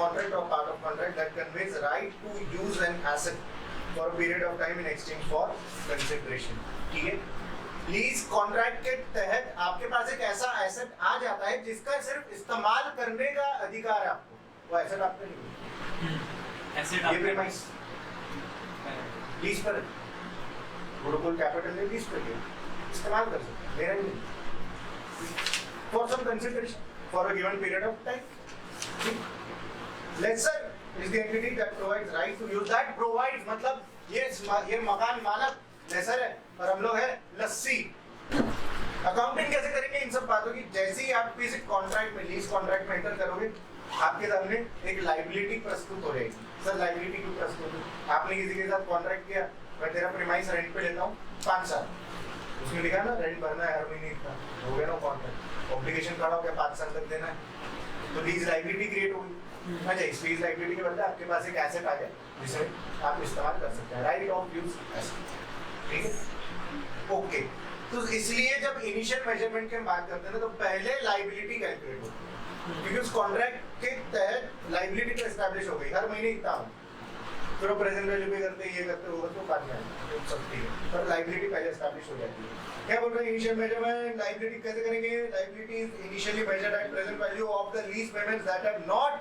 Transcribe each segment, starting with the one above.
contract or part of contract that conveys right to use an asset for a period of time in exchange for consideration. ठीक है, lease contract के तहत आपके पास एक ऐसा asset आ जाता है जिसका सिर्फ इस्तेमाल करने का अधिकार है आपको, वो एसेट आपका नहीं है। एसेट ये प्रीमाइस लीज पर प्रोटोकॉल कैपिटल ने लीज पर लिया, इस्तेमाल कर सकते हैं, मेरा नहीं, for some consideration for a given period of time. Lessor is the entity that provides right to use. That provides मतलब ये मकान मालक लेसर है और हम लोग है लस्सी। अकाउंटिंग कैसे करेंगे इन सब बातों की? जैसे ही आप किसी कॉन्ट्रैक्ट में, लीज कॉन्ट्रैक्ट में एंटर करोगे, आपके सामने एक लायबिलिटी प्रस्तुत हो जाएगी। सर लायबिलिटी क्यों प्रस्तुत है? आपने किसी के साथ कॉन्ट्रैक्ट किया, मैं तेरा प्रीमाइस रेंट पे लेता हूँ 5 साल, उसमें लिखा ना रेंट भरना है हर महीने इतना, हो गया ना कॉन्ट्रैक्ट, ऑब्लिगेशन खड़ा हो गया 5 साल तक देना है, तो लीज लायबिलिटी क्रिएट होगी। अच्छा, इस लीज लायबिलिटी के बदले आपके पास एक एसेट आ गया जिसे आप इस्तेमाल कर सकते हैं, राइट ऑफ यूज एसेट, ठीक है, ओके। तो इसलिए जब इनिशियल मेजरमेंट की हम बात करते हैं ना, तो पहले लायबिलिटी कैलकुलेट होती है, क्योंकि उस कॉन्ट्रैक्ट के तहत लायबिलिटी तो एस्टैब्लिश हो गई, हर महीने इतना हो, फिर प्रेजेंट वैल्यू पे करते ये करते होगा तो बाद में आएगा सकती है, पर लायबिलिटी पहले एस्टैब्लिश हो जाती है। क्या बोल रहे हैं इनिशियल मेजरमेंट? लायबिलिटी कैसे करेंगे? Liability is initially measured at present value of the lease payments that have not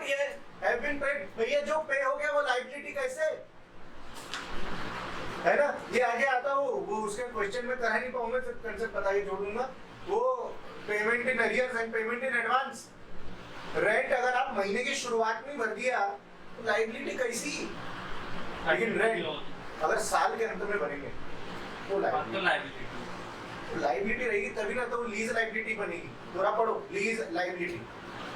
yet have been paid. भैया जो पे हो गया वो लायबिलिटी कैसे है ना, ये आगे आता हूँ, वो उसके क्वेश्चन में करा नहीं पाऊंगा, तो कंसेप्ट बता के जोड़ दूंगा। वो payment in arrears and payment in advance, rent अगर आप महीने की शुरुआत में भर दिया तो लायबिलिटी कैसी, लेकिन रेंट अगर साल के अंत में भरेंगे तो लायबिलिटी रहेगी, तभी ना तो लीज लायबिलिटी बनेगी। पूरा पढ़ो, lease liability,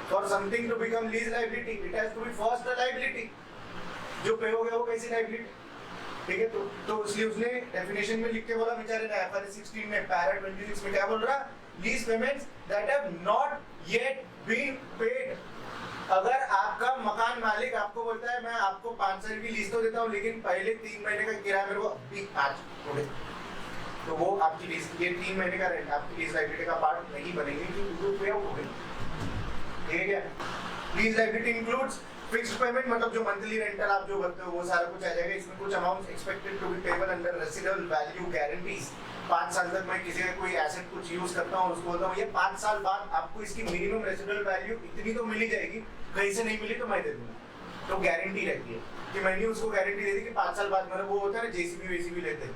for something to become lease liability it has to be first a liability. जो पे हो गया वो कैसी लायबिलिटी, ठीक है। तो इसलिए उसने डेफिनेशन में लिख के बोला बेचारे ने, IFRS 16 में पैरा 26 में क्या बोल रहा, lease payments that have not yet been paid. अगर आपका मकान मालिक आपको बोलता है मैं आपको 5 साल की लीज तो देता हूँ, लेकिन पहले 3 महीने का किराया मेरे को अभी आज थोड़े, तो वो आपकी लीज, ये 3 महीने का रेंट आपकी लीज लायबिलिटी का पार्ट नहीं बनेगी, क्योंकि वो पे आउट हो गई, ठीक है क्या। Lease liability includes fixed payment, मतलब जो मंथली रेंटल आप जो भरते हो वो सारा कुछ आ जाएगा। इसमें कुछ amounts expected to be payable under residual value guarantees. 5 साल तक मैं किसी का कोई एसेट कुछ यूज करता हूँ, उसको बोलता हूँ ये 5 साल बाद आपको इसकी मिनिमम रेसिडुअल वैल्यू इतनी तो मिली जाएगी, कहीं से नहीं मिली तो मैं दे दूंगा, तो गारंटी रहती है कि मैंने उसको गारंटी दे दी कि 5 साल बाद, मतलब वो होता है ना जेसीबी वेसीबी लेते हैं,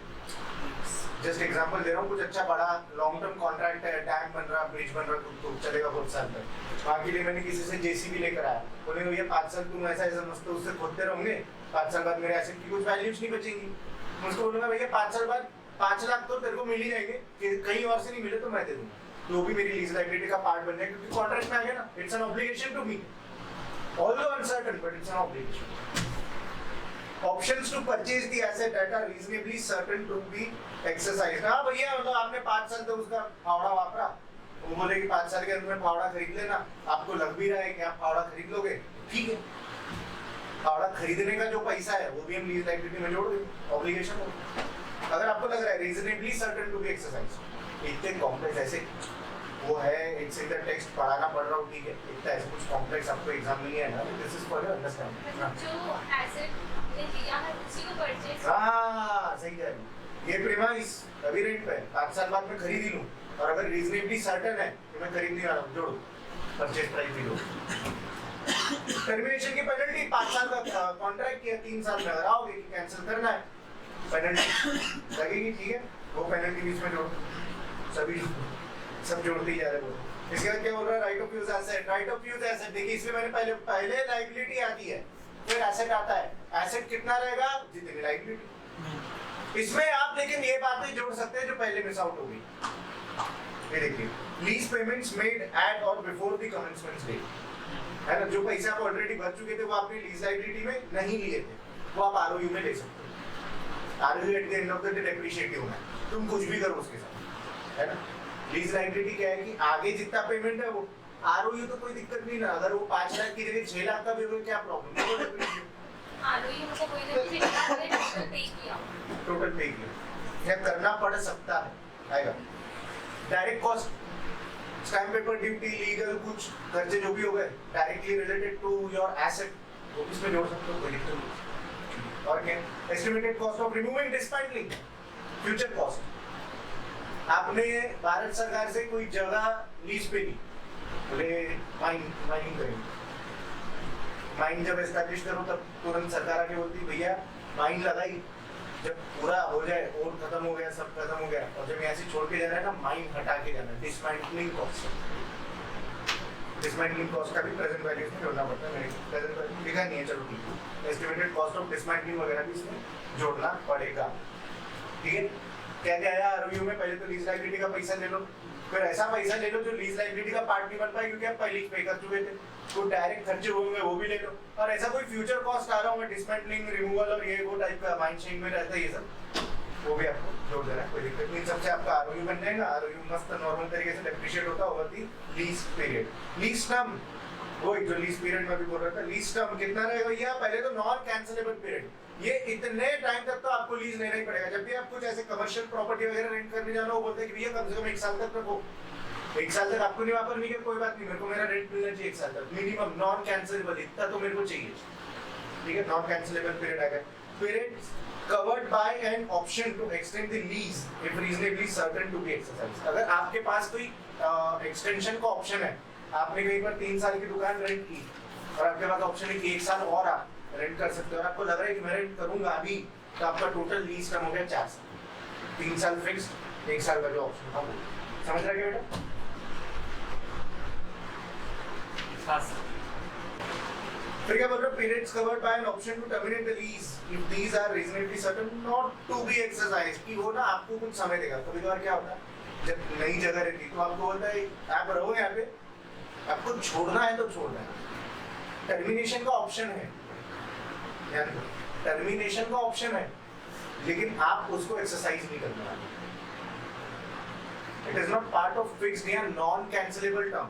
जस्ट एग्जांपल दे रहा हूँ, कुछ अच्छा बड़ा लॉन्ग टर्म कॉन्ट्रैक्ट है, डैम बन रहा, ब्रिज बन रहा, तो चलेगा बहुत साल तक। बाकी लिए मैंने किसी से जेसीबी लेकर आया, बोले भैया 5 साल तुम ऐसा ऐसा मस्त उससे खोदते रहोगे, 5 साल बाद मेरे एसेट की कुछ वैल्यूज नहीं बचेंगी। उसको बोलूंगा भैया 5 साल बाद 5 लाख तो तेरे को मिल ही जाएंगे, कहीं और से नहीं मिले तो मैं दे दूंगा, तो भी मेरी लीज लायबिलिटी का पार्ट बन जाएगा, क्योंकि कॉन्ट्रैक्ट में आ गया ना, it's an obligation to me, although uncertain but it's an obligation. Options to purchase the asset that are reasonably certain to be exercised. हाँ भैया, मतलब आपने 5 साल तक उसका फावड़ा वापरा, वो बोले कि 5 साल के अंदर में फावड़ा खरीद लेना, आपको लग भी रहा है कि आप फावड़ा खरीद लोगे, ठीक है, फावड़ा खरीदने का जो पैसा है वो भी हम लीज लायबिलिटी में जोड़ देंगे, ऑब्लिगेशन हो। अगर आपको लग रहा है reasonably certain to be exercised, इतने कॉम्प्लेक्स ऐसे वो है, इट्स इन द टेक्स्ट पढ़ाना पड़ रहा हूँ, ठीक है, इतना ऐसे कुछ कॉम्प्लेक्स आपको एग्जाम में नहीं है ना, this is for your understanding. जो एसेट ने लिया है उसी को परचेज, हाँ सही कह रही, ये प्रीमाइस अभी रेंट पे 5 साल बाद मैं खरीद ही लूँ, और अगर रीजनेबली सर्टेन है कि मैं खरीदने वाला हूँ, जोड़ो परचेज प्राइस भी लो। टर्मिनेशन की पेनल्टी, 5 साल का कॉन्ट्रैक्ट किया, 3 साल में अगर आओगे कि कैंसिल करना है, पेनल्टी लगेगी, ठीक है, वो पेनल्टी बीच में जोड़ो, सभी सब जोड़ते ही जा रहे हो। इसके बाद क्या बोल रहा है, right of use asset. Right of use asset, देखिए इसमें मैंने पहले लायबिलिटी आती है, फिर एसेट आता है। एसेट कितना रहेगा, जितनी लायबिलिटी। इसमें आप लेकिन ये बातें जोड़ सकते हैं जो पहले मिस आउट हो गई। ये देखिए, लीज पेमेंट्स मेड एट और बिफोर द कमेंसमेंट डेट, है ना, जो पैसे आप ऑलरेडी भर चुके थे वो आपने लीज लायबिलिटी में नहीं लिए थे, वो आप आरओयू में ले सकते हो। ROU at the end of the day depreciative होना है, तुम कुछ भी करो उसके साथ, है ना। लीज लायबिलिटी क्या है कि आगे जितना पेमेंट है वो आरओयू तो कोई दिक्कत नहीं ना, अगर वो 5 लाख की जगह 6 लाख का भी हो क्या प्रॉब्लम है, आरओयू को कोई नहीं टोटल पे किया या करना पड़ सकता है, आएगा। Direct cost stamp paper duty, legal कुछ खर्चे जो भी हो गए directly related to your asset, वो भी इसमें जोड़ सकते हो, कोई दिक्कत नहीं। और क्या, estimated cost of removing dismantling, future cost. आपने भारत सरकार से कोई जगह लीज पे ली, बोले माइनिंग करेंगे, माइन जब एस्टैब्लिश करो तब तुरंत सरकार आके बोलती भैया माइन लगाई, जब पूरा हो जाए और खत्म हो गया, सब खत्म हो गया, और जब ऐसे छोड़ के जाना है ना, माइन हटा के जाना है, डिसमेंटलिंग कॉस्ट। डिसमेंटलिंग कॉस्ट का भी प्रेजेंट वैल्यू में जोड़ना पड़ता है, मेरे प्रेजेंट वैल्यू लिखा नहीं है, चलो ठीक है, एस्टिमेटेड कॉस्ट ऑफ डिसमेंटलिंग वगैरह भी इसमें जोड़ना पड़ेगा, ठीक है। क्या क्या आया आरओयू में, पहले तो लीज लायबिलिटी का पैसा ले लो, फिर ऐसा पैसा ले लो जो लीज लायबिलिटी का पार्ट नहीं बन पाए क्योंकि आप पहले ही पे कर चुके थे, तो डायरेक्ट खर्चे होंगे वो भी ले लो, और ऐसा कोई फ्यूचर कॉस्ट आ रहा होगा डिसमेंटलिंग, रिमूवल और ये वो टाइप का माइन शेइंग में रहता है ये सब, वो भी आपको जोड़ देना है, कोई दिक्कत नहीं। सबसे आपका आरओयू बन जाएगा, आरओयू मस्त नॉर्मल तरीके से डेप्रिशिएट होता over the lease period. Lease term, वो एक जो लीज पीरियड में भी बोल रहा था, लीज टर्म कितना रहेगा भैया, पहले तो नॉन कैंसिलेबल पीरियड, ये इतने टाइम तक तो आपको लीज लेना ही पड़ेगा। जब भी आप कुछ ऐसे कमर्शियल प्रॉपर्टी वगैरह रेंट करने जाना, वो बोलते हैं कि भैया कम से कम 1 साल तक रखो, 1 साल तक आपको नहीं वापस नहीं, कोई बात नहीं, मेरे को मेरा रेंट मिलना चाहिए 1 साल तक मिनिमम, नॉन कैंसिलेबल इतना तो मेरे को चाहिए, ठीक है। नॉन कैंसिलेबल पीरियड आ गया, period covered by an option to extend the lease if reasonably certain to be exercised. अगर आपके पास कोई एक्सटेंशन का ऑप्शन है, आपने कहीं पर 3 साल की दुकान रेंट की और आपके पास ऑप्शन है कि 1 साल और आप रेंट कर सकते हो, और आपको लग रहा है कि मैं रेंट करूंगा अभी, तो आपका टोटल लीज टर्म हो गया 4 साल, 3 साल फिक्स्ड, 1 साल का जो ऑप्शन था वो, समझ रहे क्या बेटा? फिर क्या बोल रहे हो, periods covered by an option to terminate the lease if these are reasonably certain not to be exercised, कि वो ना आपको कुछ समय देगा। कभी कभार क्या होता है, जब नई जगह रहती तो आपको बोलता है आप रहो यहाँ पे, आपको छोड़ना है तो छोड़ना है, टर्मिनेशन का ऑप्शन है, टर्मिनेशन का ऑप्शन है, लेकिन आप उसको एक्सरसाइज नहीं करने वाले। It is not part of fixed या नॉन कैंसिलेबल टर्म।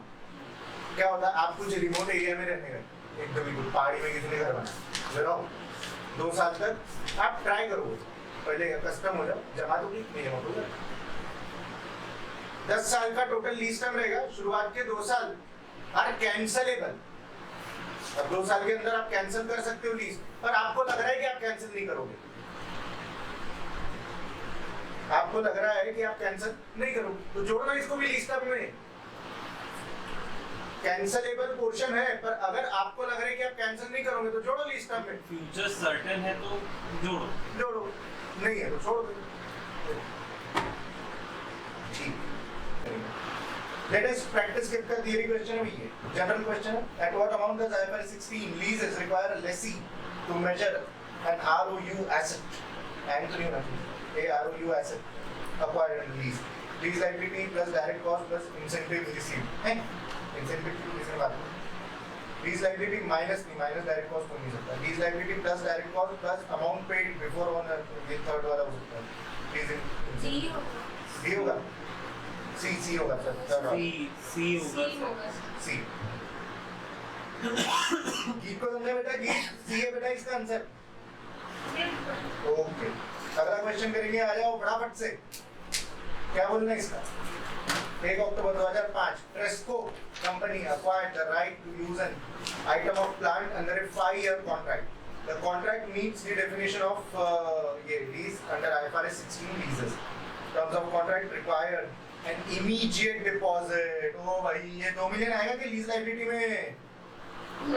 क्या होता है, आप कुछ रिमोट एरिया में रहने गए, एकदम बिल्कुल पहाड़ी में किसी ने घर बनाया, रहो 2 साल तक आप ट्राई करो, पहले कस्टम हो जाओ, जमा तो नहीं जमा हो जाए, 10 साल का टोटल लीज टर्म रहेगा, शुरुआत के 2 साल आर कैंसलेबल। अब 2 साल के अंदर आप कैंसिल कर सकते हो लीज, पर आपको लग रहा है कि आप कैंसिल नहीं करोगे, आपको लग रहा है कि आप कैंसिल नहीं करोगे, तो जोड़ना इसको भी लीज टर्म में। कैंसिलेबल पोर्शन है, पर अगर आपको लग रहा है कि आप कैंसिल नहीं करोगे तो जोड़ो लीज टर्म में। फ्यूचर सर्टेन है तो जोड़ो, नहीं है तो छोड़ दो, ठीक। Let us practice कितना theory question है ये, general question है। At what amount does IFRS 16 leases require a lessee to measure an ROU asset? And तो नहीं होना चाहिए, a ROU asset acquired and lease. Lease liability plus direct cost plus incentive received. है? Incentive की किसने बात की? Lease liability minus direct cost हो नहीं सकता। Lease liability plus direct cost plus amount paid before owner, ये third वाला हो सकता है। Lease D होगा। सी होगा सर, सी होगा सी। गीत को समझे बेटा, गीत सी है बेटा इसका आंसर। ओके, अगला क्वेश्चन करेंगे, आ जाओ फटाफट से। क्या बोलना है इसका? 1 अक्टूबर 2005 Tresco company acquired the right to use an item of plant under a 5-year contract. The contract meets the definition of lease under IFRS 16 leases. Terms of contract require an immediate deposit. ओ भाई, ये 2 million आएगा कि lease liability में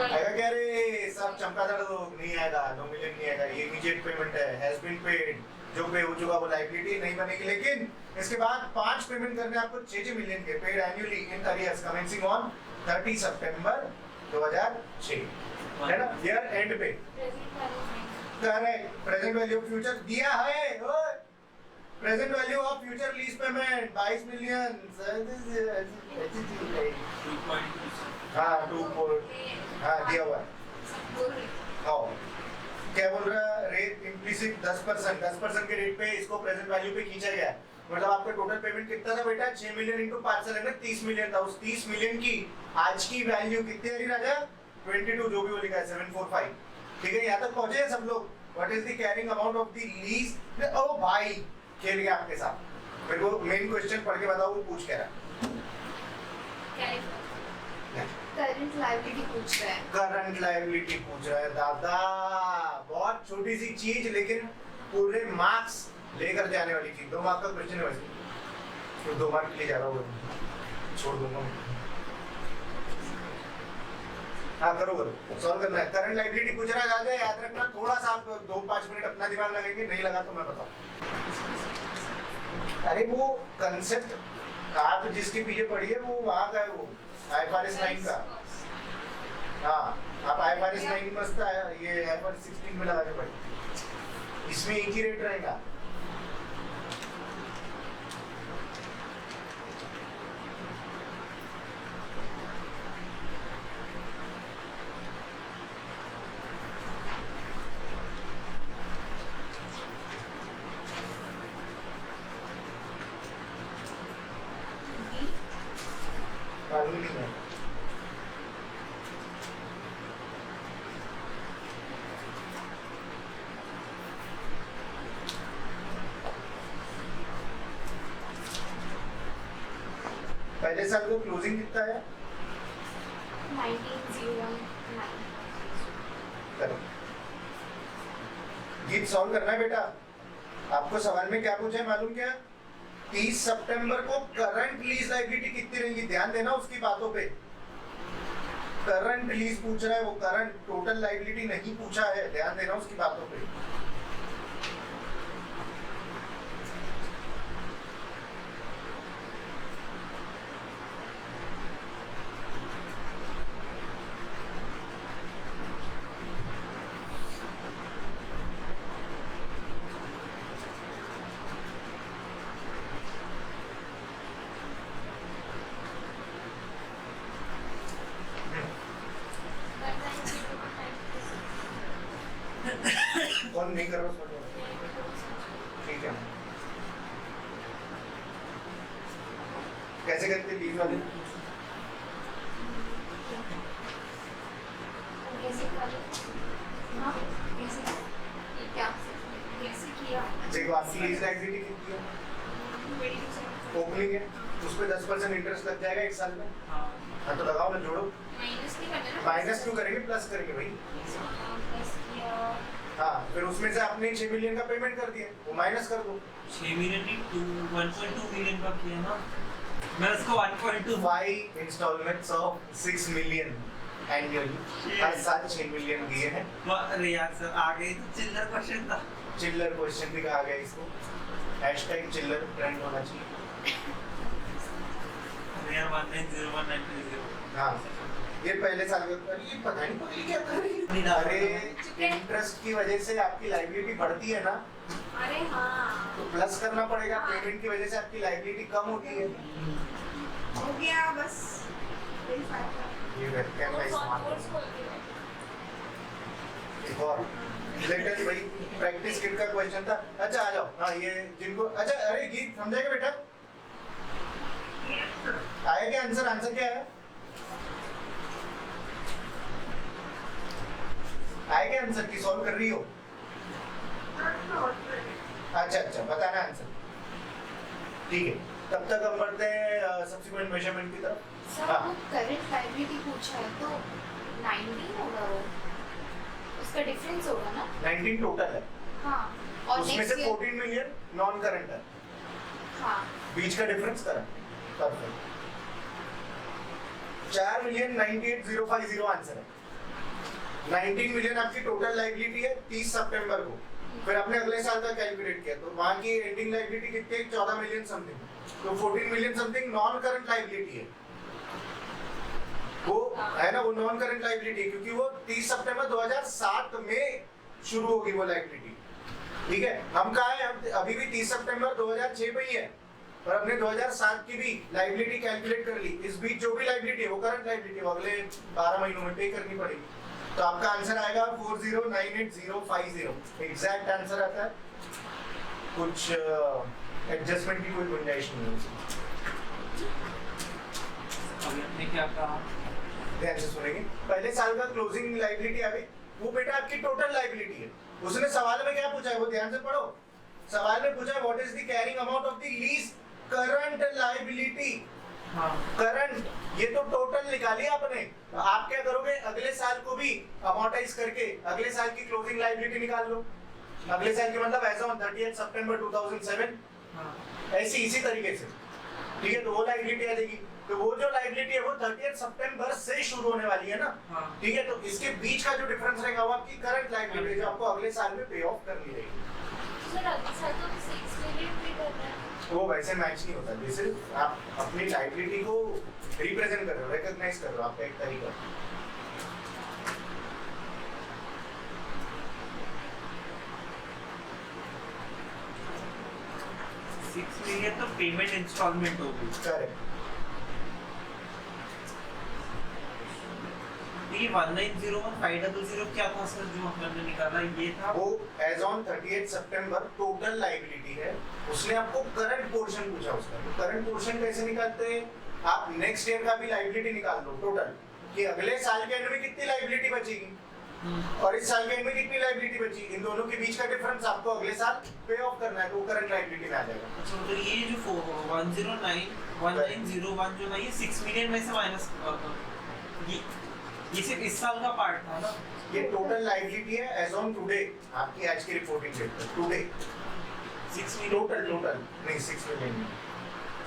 आएगा क्या रे? सब चमकादड़ नहीं आएगा, 2 मिलियन नहीं आएगा, ये इमीडिएट पेमेंट है, हैज बीन पेड, जो पे हो चुका वो लायबिलिटी नहीं बनेगी, लेकिन इसके बाद 5 पेमेंट करने आपको 6 मिलियन के, paid annually in arrears commencing on 30 सितंबर 2006, है ना, ईयर एंड पे। Correct, present value of future दिया है, ओए present value of future lease payment 22 million, हाँ 2 हाँ दिया हुआ है। हाँ क्या बोल रहा है, रेट इम्प्लिसिट 10% के रेट पे इसको प्रेजेंट वैल्यू पे खींचा गया, मतलब आपका टोटल पेमेंट कितना था बेटा? 6 मिलियन इंटू 5 साल है ना, 30 मिलियन था। उस 30 मिलियन की आज की वैल्यू कितनी आ रही राजा? 22, जो भी वो लिखा है 745, ठीक है, यहाँ तक पहुंचे हैं सब लोग। What is the carrying amount of the lease? ओ भाई खेल गया आपके साथ, मेरे को मेन क्वेश्चन पढ़ के बताओ वो पूछ क्या रहा। करंट लायबिलिटी पूछ रहा है। करंट लायबिलिटी पूछ रहा है दादा, बहुत छोटी सी चीज लेकिन पूरे मार्क्स लेकर जाने वाली चीज। 2 मार्क का क्वेश्चन है वैसे, तो 2 मार्क के लिए जा रहा हूँ, छोड़ दूंगा मैं। हाँ करो सॉल्व करना है। करंट लायबिलिटी पूछ रहा है दादा, याद रखना थोड़ा सा आप 2-5 मिनट अपना दिमाग लगाएंगे, नहीं लगा तो मैं बताऊँ। अरे वो कंसेप्ट आप जिसके पीछे पढ़िए वो वहाँ का है, वो IFRS 9 का। हाँ आप IFRS 9 मस्त है, ये IFRS 16 में लगा के पढ़िए, इसमें एक ही रेट रहेगा। मालूम नहीं है। पहले साल को क्लोजिंग कितना है? 19,019। करो, गीत सॉल्व करना है बेटा। आपको सवाल में क्या पूछा है मालूम क्या? 30 सितंबर को करंट लीज लायबिलिटी कितनी रहेगी, ध्यान देना उसकी बातों पे। करंट लीज पूछ रहा है वो, करंट टोटल लायबिलिटी नहीं पूछा है, ध्यान देना उसकी बातों पे। कौन नहीं कर रहा उसको? ठीक है, कैसे करते लीज वाले? देखो आपकी लीज लायबिलिटी कितनी है? ओपनिंग है, उस पे 10% इंटरेस्ट लग जाएगा 1 साल में। हाँ तो लगाओ ना, जोड़ो। माइनस क्यों करेंगे, प्लस करेंगे भाई। हाँ फिर उसमें से आपने 6 मिलियन का पेमेंट कर दिया, वो माइनस कर दो। 6 मिलियन नहीं, 1.2 मिलियन का किया ना मैं उसको। 1.25 इंस्टॉलमेंट्स ऑफ 6 मिलियन एनुअली, हर साल 6 मिलियन दिए हैं। अरे यार सर आ गई तो चिल्लर क्वेश्चन था। चिल्लर क्वेश्चन भी कहा गया इसको, #चिल्लर ट्रेंड होना चाहिए। अरे यार 190190। हाँ ये पहले साल का, ये पता नहीं पहले क्या कर रही है। अरे इंटरेस्ट की वजह से आपकी लायबिलिटी बढ़ती है ना, अरे हाँ तो प्लस करना पड़ेगा। पेमेंट की वजह से आपकी लायबिलिटी कम होती है। हो गया बस। ये वेबकैम का इस्तेमाल एक और लेटेस्ट भाई प्रैक्टिस किट का क्वेश्चन था। अच्छा आ जाओ। हाँ ये जिनको, अच्छा अरे गीत समझेगा बेटा? आया क्या आंसर? आंसर क्या है? आया क्या आंसर की सॉल्व कर रही हो? अच्छा बताना आंसर। ठीक है, तब तक हम बढ़ते हैं सब्सिक्वेंट मेजरमेंट की तरफ। सर वो करंट लायबिलिटी पूछा है तो 19 होगा वो, उसका डिफरेंस होगा ना? 19 टोटल है। हाँ और उसमें से 14 मिलियन नॉन करंट है। हाँ बीच का डिफरेंस करंट। परफेक्ट। 4,98,050 आंसर है। 19 मिलियन आपकी टोटल लायबिलिटी है 30 सितंबर को। फिर आपने अगले साल का कैलकुलेट किया तो वहां की एंडिंग लायबिलिटी कितनी है? 14 मिलियन समथिंग। तो 14 million something non current liability है। वो है ना, वो नॉन करंट लायबिलिटी, क्योंकि वो 30 सितंबर 2007 में शुरू होगी वो लायबिलिटी। ठीक है, हम कहा है अभी भी 30 सितंबर 2006 पे ही है, पर हमने 2007 की भी लायबिलिटी कैलकुलेट कर ली। इस बीच जो भी लायबिलिटी है वो करंट लायबिलिटी है, वो अगले 12 महीनों में पे करनी पड़ेगी। तो आपका आंसर आएगा 40,98,050। एग्जैक्ट आंसर आता है, कुछ एडजस्टमेंट की कोई गुंजाइश नहीं है। अभी हमने क्या कहा? ध्यान से सुनेंगे। पहले साल का क्लोजिंग लायबिलिटी आ गई, वो बेटा आपकी टोटल लायबिलिटी है। उसने सवाल में क्या पूछा है वो ध्यान से पढ़ो। सवाल में पूछा है what is the carrying amount of the lease current liability. हाँ करंट, ये तो टोटल निकाली आपने। आप क्या करोगे, अगले साल को भी अमोर्टाइज करके अगले साल की क्लोजिंग लायबिलिटी निकाल लो। अगले साल की मतलब एज ऑन 30 सितंबर 2007, हाँ ऐसी इसी तरीके से, ठीक है। तो वो लायबिलिटी आ जाएगी। तो वो जो लायबिलिटी है वो 30 सितंबर से शुरू होने वाली है ना, हाँ। ठीक है। तो इसके बीच का जो डिफरेंस रहेगा वो आपकी करंट लायबिलिटी जो आपको अगले साल में पे ऑफ करनी रहेगी। सर अगले साल तो 6 मिलियन पे कर रहा है। वो वैसे मैच नहीं होता, ये सिर्फ आप अपनी लायबिलिटी को रिप्रेजेंट कर रहे हो, रिकॉग्नाइज कर रहे हो, आपका एक तरीका। 6 मिलियन तो पेमेंट इंस्टॉलमेंट होगी। करेक्ट। ये 1901,500 क्या था सर जो हमने निकाला, ये था वो एज ऑन 30 सितंबर टोटल लायबिलिटी है। उसने आपको करंट पोर्शन पूछा उसका। तो करंट पोर्शन कैसे निकालते हैं, आप नेक्स्ट ईयर का भी लायबिलिटी निकाल लो टोटल, कि अगले साल के एंड में कितनी लायबिलिटी बचेगी और इस साल के एंड में कितनी लायबिलिटी बची, इन दोनों के बीच का डिफरेंस आपको अगले साल पे ऑफ करना है, तो करंट लायबिलिटी में आ जाएगा। अच्छा तो ये जो 1901 जो ना ये 6 मिलियन में से माइनस, ये सिर्फ इस साल का पार्ट था ना। ये टोटल लायबिलिटी है एज ऑन टुडे, आपकी आज की रिपोर्टिंग डेट पर टुडे। 6 मिलियन टोटल नहीं, 6 मिलियन नहीं,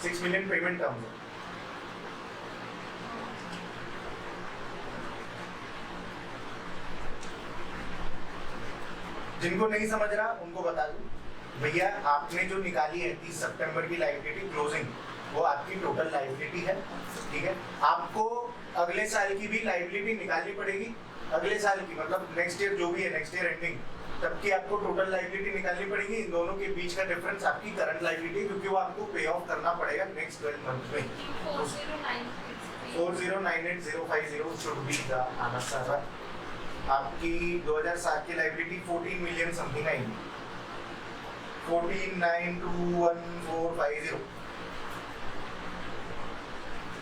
6 मिलियन पेमेंट टर्म्स है। जिनको नहीं समझ रहा उनको बता दूं भैया, आपने जो निकाली है 30 सितंबर की लायबिलिटी क्लोजिंग, वो आपकी टोटल लायबिलिटी है, ठीक है। आपको अगले साल की भी लायबिलिटी निकालनी पड़ेगी। अगले साल की मतलब नेक्स्ट ईयर जो भी है, नेक्स्ट ईयर एंडिंग तब की आपको टोटल लायबिलिटी निकालनी पड़ेगी। इन दोनों के बीच का डिफरेंस आपकी करंट लायबिलिटी, क्योंकि वो आपको पे ऑफ करना पड़ेगा नेक्स्ट 12 मंथ में। 4098,050 शुड बी द आंसर। आपकी 2007 की लायबिलिटी 14 मिलियन समथिंग आएगी, 14,921,450।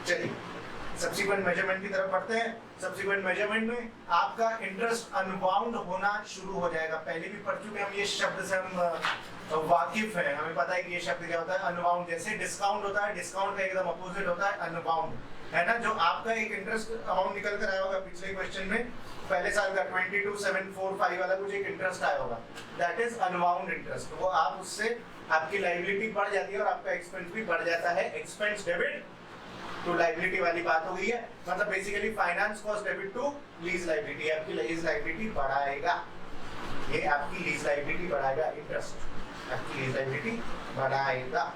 चलिए सब्सिक्वेंट मेजरमेंट की तरफ बढ़ते हैं। सब्सिक्वेंट मेजरमेंट में आपका इंटरेस्ट अनबाउंड होना शुरू हो जाएगा। पहले भी पढ़ चुके हम, ये शब्द से हम वाकिफ हैं, हमें पता है कि ये शब्द क्या होता है। अनबाउंड जैसे डिस्काउंट होता है, डिस्काउंट का एकदम अपोजिट होता है अनबाउंड, है ना। जो आपका एक इंटरेस्ट अमाउंट निकल कर आया होगा पिछले क्वेश्चन में, पहले साल का 22,745 वाला कुछ एक इंटरेस्ट आया होगा, दैट इज अनबाउंड इंटरेस्ट। वो आप उससे आपकी लायबिलिटी बढ़ जाती है और आपका एक्सपेंस भी बढ़ जाता है। एक्सपेंस डेबिट टू लायबिलिटी वाली बात हो गई है, मतलब basically finance cost debit to lease liability. आपकी लीज लायबिलिटी बढ़ाएगा, ये आपकी लीज लायबिलिटी बढ़ाएगा, इंटरेस्ट आपकी लीज लायबिलिटी बढ़ाएगा।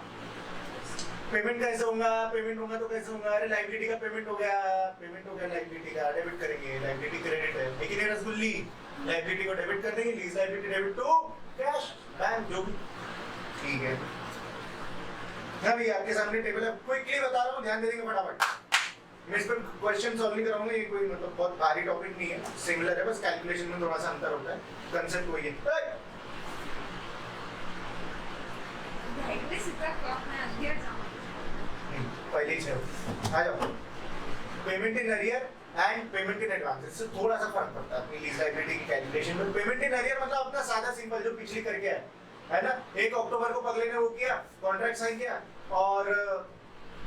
पेमेंट कैसे होगा, पेमेंट होगा तो कैसे होगा, अरे लायबिलिटी का पेमेंट हो गया लायबिलिटी का डेबिट करेंगे, लायबिलिटी क्रेडिट है, लेकिन ये रसगुल्ली लायबिलिटी को डेबिट कर देंगे, lease liability debit to cash bank जो भी, ठीक है। हाँ भैया आपके सामने टेबल है, क्विकली बता रहा हूँ, ध्यान दे देंगे फटाफट। मैं इस पर क्वेश्चन सॉल्व नहीं कराऊंगा, ये कोई मतलब बहुत भारी टॉपिक नहीं है, सिमिलर है, बस कैलकुलेशन में थोड़ा सा अंतर होता है, कंसेप्ट वही है। पहले ही आ जाओ। Payment in arrear and payment in advance, इससे थोड़ा सा फर्क पड़ता है अपनी लीज लायबिलिटी की कैलकुलेशन में। पेमेंट इन अरियर मतलब अपना सादा सिंपल जो पिछली करके है ना। 1 अक्टूबर को पगले ने वो किया, कॉन्ट्रैक्ट साइन किया और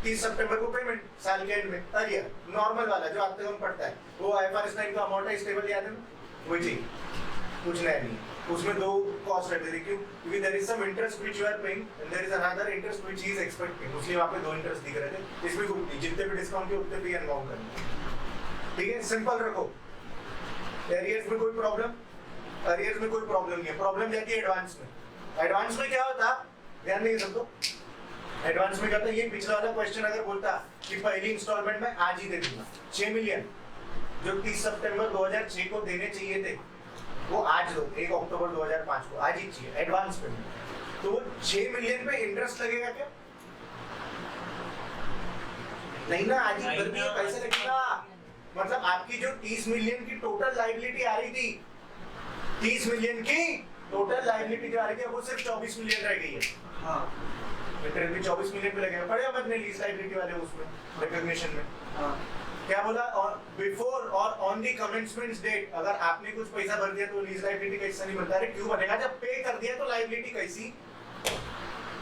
30 सितंबर को पेमेंट साल के एंड में अरियर, नॉर्मल वाला जो आप तक हम पढ़ता है। वो आईएफआरएस 9 का अमाउंटाइज टेबल याद है ना, वही चीज, कुछ नया नहीं। उसमें दो कॉस्ट रहते थे, क्यों? क्योंकि there is some interest which you are paying and there is another interest which he is expecting, इसलिए वहां पे दो इंटरेस्ट दिख रहे थे। इसमें कुछ जितने भी डिस्काउंट के उतने भी अनबाउंड करना, ठीक है, सिंपल रखो। एरियर्स में कोई प्रॉब्लम, एरियर्स में कोई प्रॉब्लम नहीं है, प्रॉब्लम जाती है एडवांस में। एडवांस में क्या होता, ध्यान नहीं सबको, एडवांस में क्या होता है, ये पिछला वाला क्वेश्चन अगर बोलता कि पहली इंस्टॉलमेंट में आज ही दे दूंगा 6 मिलियन जो 30 सितंबर 2006 को देने चाहिए थे, वो आज दो, 1 अक्टूबर 2005 को आज ही चाहिए एडवांस पेमेंट, तो वो 6 मिलियन पे इंटरेस्ट लगेगा क्या? नहीं ना, आज ही भर दिया, पैसे लगेगा। मतलब आपकी जो 30 मिलियन की टोटल लायबिलिटी आ रही थी, 30 मिलियन की टोटल लायबिलिटी जो आ रही थी, वो सिर्फ 24 मिलियन रह गई है। हाँ, इंटरेस्ट भी 24 मिलियन पे लगेगा। पढ़े हमने लीज लायबिलिटी वाले उसमें रिकॉग्निशन में। हाँ, क्या बोला, और बिफोर और ऑन दी कमेंसमेंट डेट अगर आपने कुछ पैसा भर दिया तो लीज लायबिलिटी का हिस्सा नहीं बनता। अरे क्यों बनेगा, जब पे कर दिया तो लायबिलिटी कैसी,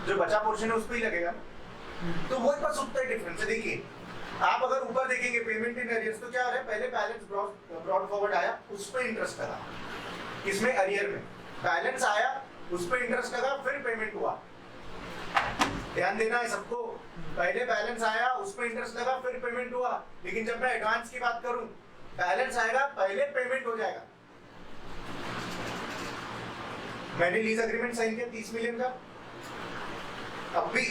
जो बचा पोर्शन है उस पे ही लगेगा। तो वही बस उतना ही डिफरेंस है। देखिए आप अगर ऊपर देखेंगे पेमेंट इन अरियर्स तो क्या हो रहा है, पहले बैलेंस ब्रॉड फॉरवर्ड आया, उस पर इंटरेस्ट लगा, इसमें अरियर में बैलेंस आया, उस पर इंटरेस्ट लगा, फिर पेमेंट हुआ। ध्यान देना है सबको, पहले बैलेंस आया, उस पर इंटरेस्ट लगा, फिर पेमेंट हुआ। लेकिन जब मैं एडवांस की बात करूं, बैलेंस आएगा, पहले पेमेंट हो जाएगा। मैंने लीज एग्रीमेंट साइन किया 30 मिलियन का, अब भी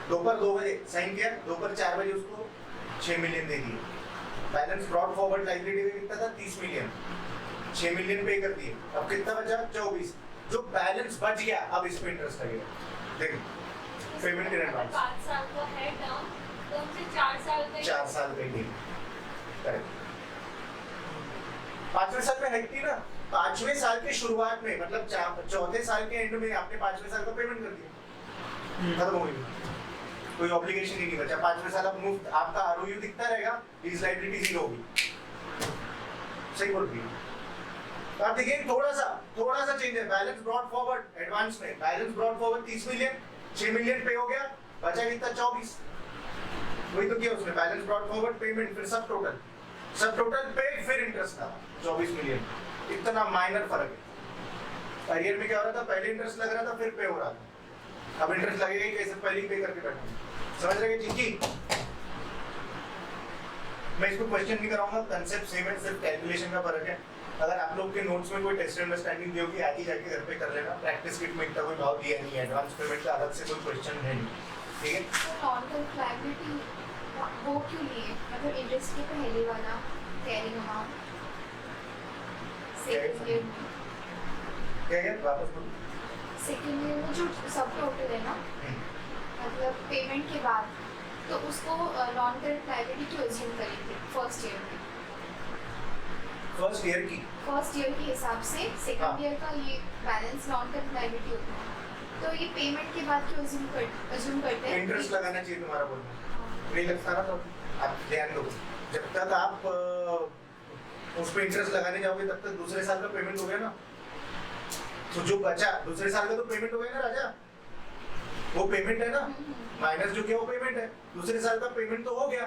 दोपहर 2 बजे साइन किया, दोपहर 4 बजे उसको 6 मिलियन दे दिए। बैलेंस ब्रॉड फॉरवर्ड लायबिलिटी में कितना था, 30 मिलियन, 6 मिलियन पे कर दिए, अब कितना बचा, 24। जो बैलेंस बच गया, अब इस पे इंटरेस्ट लगेगा। देखिए पेमेंट इन एडवांस 5 साल का है टर्म, तो हमसे 4 साल का 4 साल पे डील, करेक्ट। 5वें साल में है थी ना, 5वें साल के शुरुआत में, मतलब 4थे साल के एंड में आपने 5वें साल का पेमेंट कर दिया, खत्म हो गई, कोई ऑब्लिगेशन ही नहीं बचा। 5वें साल आप मुफ्त, आपका आरओयू दिखता रहेगा, लीज लायबिलिटी 0 होगी। सही बोल रही है। तो आप देखिए थोड़ा सा चेंज है। बैलेंस ब्रॉड फॉरवर्ड एडवांस में, balance brought forward 30 million, 6 million पे हो गया, बचा कितना, 24। वही तो किया उसने, बैलेंस ब्रॉड फॉरवर्ड पेमेंट, फिर सब टोटल पे, फिर इंटरेस्ट था 24 मिलियन। इतना माइनर फर्क है। अरियर में क्या हो रहा था, पहले इंटरेस्ट लग रहा था, फिर पे हो रहा था। अब इंटरेस्ट लगेगा ही कैसे, पहले ही पे करके बैठा। समझ रहे हैं जी? मैं इसको क्वेश्चन नहीं कराऊंगा, कंसेप्ट सेम है, सिर्फ कैलकुलेशन का फर्क है। अगर आप लोग के नोट्स में कोई टेस्ट अंडरस्टैंडिंग दी होगी, आज ही जाके घर पे कर लेना। प्रैक्टिस किट में इतना कोई भाव दिया नहीं है, एडवांस पेमेंट का अलग से कोई क्वेश्चन है नहीं, ठीक है? तो नॉन टर्म लायबिलिटी वो क्यों लिए, मतलब इंटरेस्ट के पहले वाला कैरिंग अमाउंट सेकंड ईयर में, क्या है वापस बोलो। सेकंड ईयर में जो सब टोटल है ना, मतलब पेमेंट के बाद, तो उसको नॉन टर्म लायबिलिटी क्यों अज्यूम करेंगे फर्स्ट ईयर में? फर्स्ट ईयर की फर्स्ट ईयर के हिसाब से सेकंड हाँ। ईयर का ये बैलेंस नॉन टर्म लायबिलिटी होता है, तो ये पेमेंट के बाद क्यों अज्यूम करते हैं? इंटरेस्ट लगाना चाहिए तुम्हारा बोलना, नहीं लगता ना, तो आप ध्यान दो। जब तक आप उस पर इंटरेस्ट लगाने जाओगे, तब तक दूसरे साल का पेमेंट हो गया ना। तो जो बचा दूसरे साल का तो पेमेंट हो गया ना राजा, वो पेमेंट है ना, माइनस जो किया वो पेमेंट है। दूसरे साल का पेमेंट तो हो गया,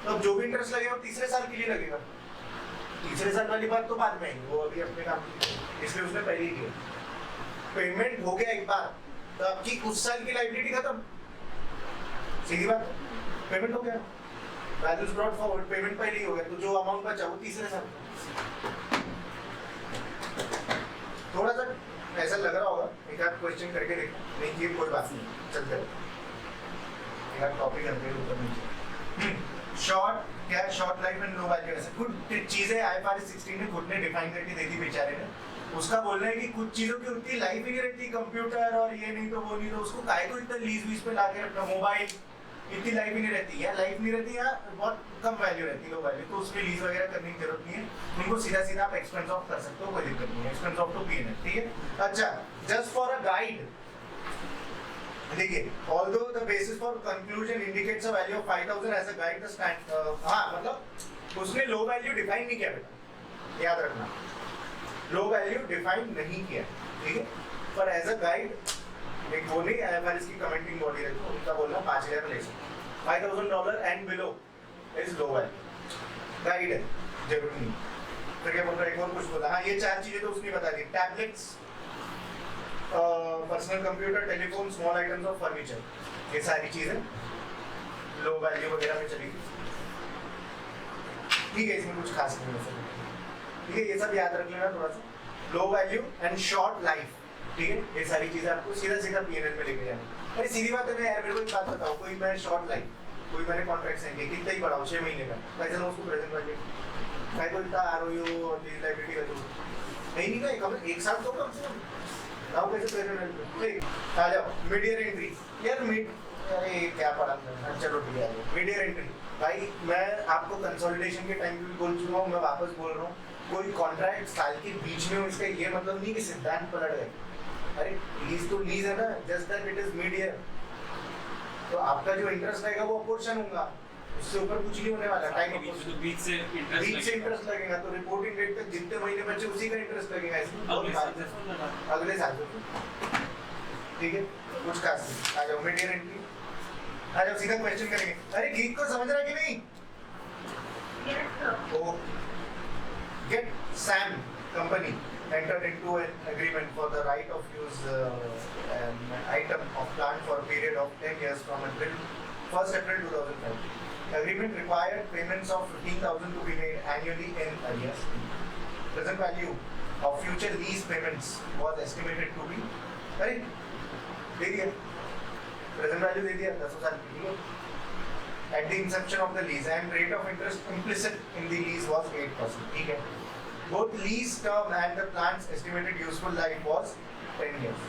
तो अब जो भी इंटरेस्ट लगेगा वो तीसरे साल के लिए लगेगा। तीसरे साल वाली बात तो बाद में आएगी, वो अभी अपने काम की, इसलिए उसने पहले ही किया। पेमेंट हो गया एक बार, तो आपकी उस साल की लायबिलिटी खत्म, सीधी बात, पेमेंट हो गया, बैलेंस ब्रॉड फॉरवर्ड, पेमेंट पहले ही हो गया, तो जो अमाउंट बचा वो तीसरे साल। थोड़ा सा ऐसा लग रहा होगा, एक आध क्वेश्चन करके देखो, नहीं किए कोई बात नहीं, चलते रहो। एक आध टॉपिक करते हैं ऊपर नीचे। शॉर्ट क्या, short life and low value asset, कुछ चीजें IFRS 16 ने खुद ने डिफाइन करके दे दी बेचारे ने। उसका बोलना है कि कुछ चीजों की उतनी लाइफ ही नहीं रहती, कंप्यूटर और ये नहीं तो वो नहीं तो उसको काहे को इतना लीज वीज पे लाके रखना, मोबाइल इतनी लाइफ ही नहीं रहती है, लाइफ नहीं रहती है, बहुत कम वैल्यू रहती है, लो वैल्यू, तो उसमें लीज वगैरह करने की जरूरत नहीं है। उनको सीधा सीधा आप एक्सपेंस ऑफ कर सकते हो, कोई दिक्कत नहीं है, एक्सपेंस ऑफ टू P&L, ठीक है। अच्छा, जस्ट फॉर अ गाइड, देखिए, although the basis for conclusion indicates a value of 5000 as a guide, the stand, हाँ मतलब उसने लो वैल्यू डिफाइन नहीं किया बेटा, याद रखना, लो वैल्यू डिफाइन नहीं किया, ठीक है। पर एज अ गाइड एक वो नहीं IFRS की कमेंटिंग बॉडी रखो, उनका बोलना 5000 ले सकते, $5000 and below is low value, guide है, जरूरी नहीं। तो क्या बोल रहा है, एक और कुछ बोला, हाँ ये 4 चीजें तो उसने बता दी, tablets, personal computer, telephone, small items of furniture, ये सारी चीजें लो वैल्यू वगैरह में चलेगी, ठीक है, इसमें कुछ खास नहीं हो सकता, ठीक है, ये सब याद रख लेना थोड़ा सा, low value and short life, ठीक है, ये सारी चीजें आपको सीधा सीधा P&L में लेके जाना। अरे सीधी बात है ना यार, मेरे को एक बात बताओ, कोई मैं शॉर्ट लाइफ, कोई मैंने कॉन्ट्रैक्ट साइन किया, कितना ही बढ़ाओ 6 महीने का, कैसे ना उसको प्रेजेंट वैल्यू, मैं तो इतना ROU और लीज लायबिलिटी का जो नहीं ना, एक साथ तो कम से कम नाउ कैसे प्रेजेंट वैल्यू, ठीक, आ जाओ मिड ईयर एंट्री, यार मिड, अरे क्या पढ़ा था, चलो ठीक है, मिड ईयर एंट्री, भाई मैं आपको कंसोलिडेशन के टाइम भी बोल चुका हूँ, मैं वापस बोल रहा हूँ, कोई कॉन्ट्रैक्ट साल के बीच में हो, इसका ये मतलब नहीं कि सिद्धांत पलट गए, अरे लीज तो लीज है ना, just that it is mid year, तो आपका जो इंटरेस्ट रहेगा वो अपोर्शन होगा, उससे ऊपर कुछ नहीं होने वाला, टाइम बीच से इंटरेस्ट लगेगा, तो रिपोर्टिंग डेट तक जितने महीने बचे उसी का इंटरेस्ट लगेगा, इसमें अगले साल, ठीक है, कुछ खास नहीं, आ जाओ मिड ईयर एंट्री, आ जाओ सीधा क्वेश्चन करेंगे। अरे गीत को समझ रहा है कि नहीं? ओ Get Sam company entered into an agreement for the right of use an item of plant for a period of 10 years from April 2005. The agreement required payments of 15,000 to be made annually in arrears. Present value of future lease payments was estimated to be, अरे दे दिया, present value दे दिया 10 साल की है. At the inception of the lease and rate of interest implicit in the lease was 8%. ठीक है. Both lease term and the plant's estimated useful life was 10 years.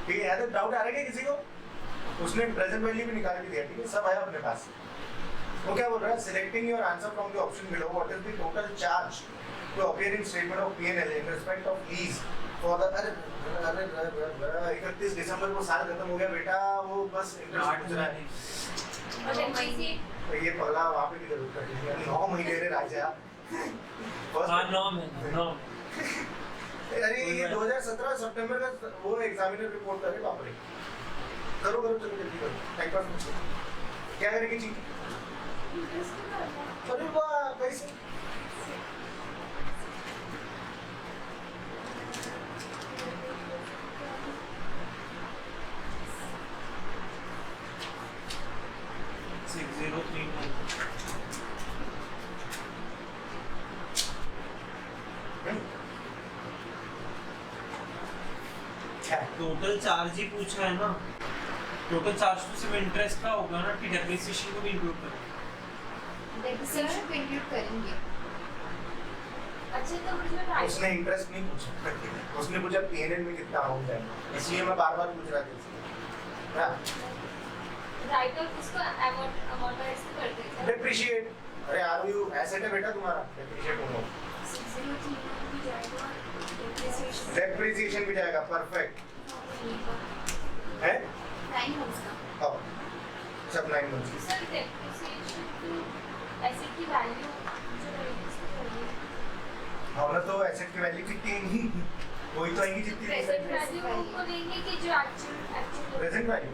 ठीक है. यहाँ तक डाउट आ रहा है क्या किसी को? उसने प्रेजेंट वैल्यू भी निकाल के दिया. ठीक है. सब आया अपने पास. वो क्या बोल रहा है? Selecting your answer from the option below, what is the total charge to appear in statement of P&L in respect of lease for the 31 दिसंबर को साल खत्म हो गया बेटा. वो बस इंटरेस्ट पूछ रहा है. तो ये पगला वहाँ पे भी जरूरत है. 9 महीने रे राजा. हाँ 9 महीने 9. अरे ये 2017 सितंबर का वो एग्जामिनर रिपोर्ट करे. बाप रे. करो करो चलो जल्दी करो. टाइम पास पूछो. क्या करेगी चीज? अरे वाह कैसे? टोटल चार्ज ही पूछा है ना. टोटल चार्ज तो सिर्फ इंटरेस्ट का होगा ना कि डेप्रिसिएशन को भी इंक्लूड करें. डेप्रिसिएशन को इंक्लूड करेंगे. अच्छा तो मतलब उसने इंटरेस्ट नहीं पूछा. उसने पूछा पीएनएल में कितना अमाउंट है. इसलिए मैं बार-बार पूछ रहा था. राइट ऑफ उसको अमोर्टाइज कर देते हैं. डेप्रिशिएट. अरे आरओयू एसेट है बेटा तुम्हारा. डेप्रिशिएट होगा. डेप्रिसिएशन भी जाएगा. परफेक्ट है. 9 months का. अब सब 9 months. सर डेप्रिसिएशन एसेट की वैल्यू जो रहेगी उसको करिए. हाँ तो एसेट की वैल्यू कितनी आएंगी? वही तो आएंगी जितनी प्रेजेंट वैल्यू को देंगे कि जो एक्चुअल प्रेजेंट वैल्यू.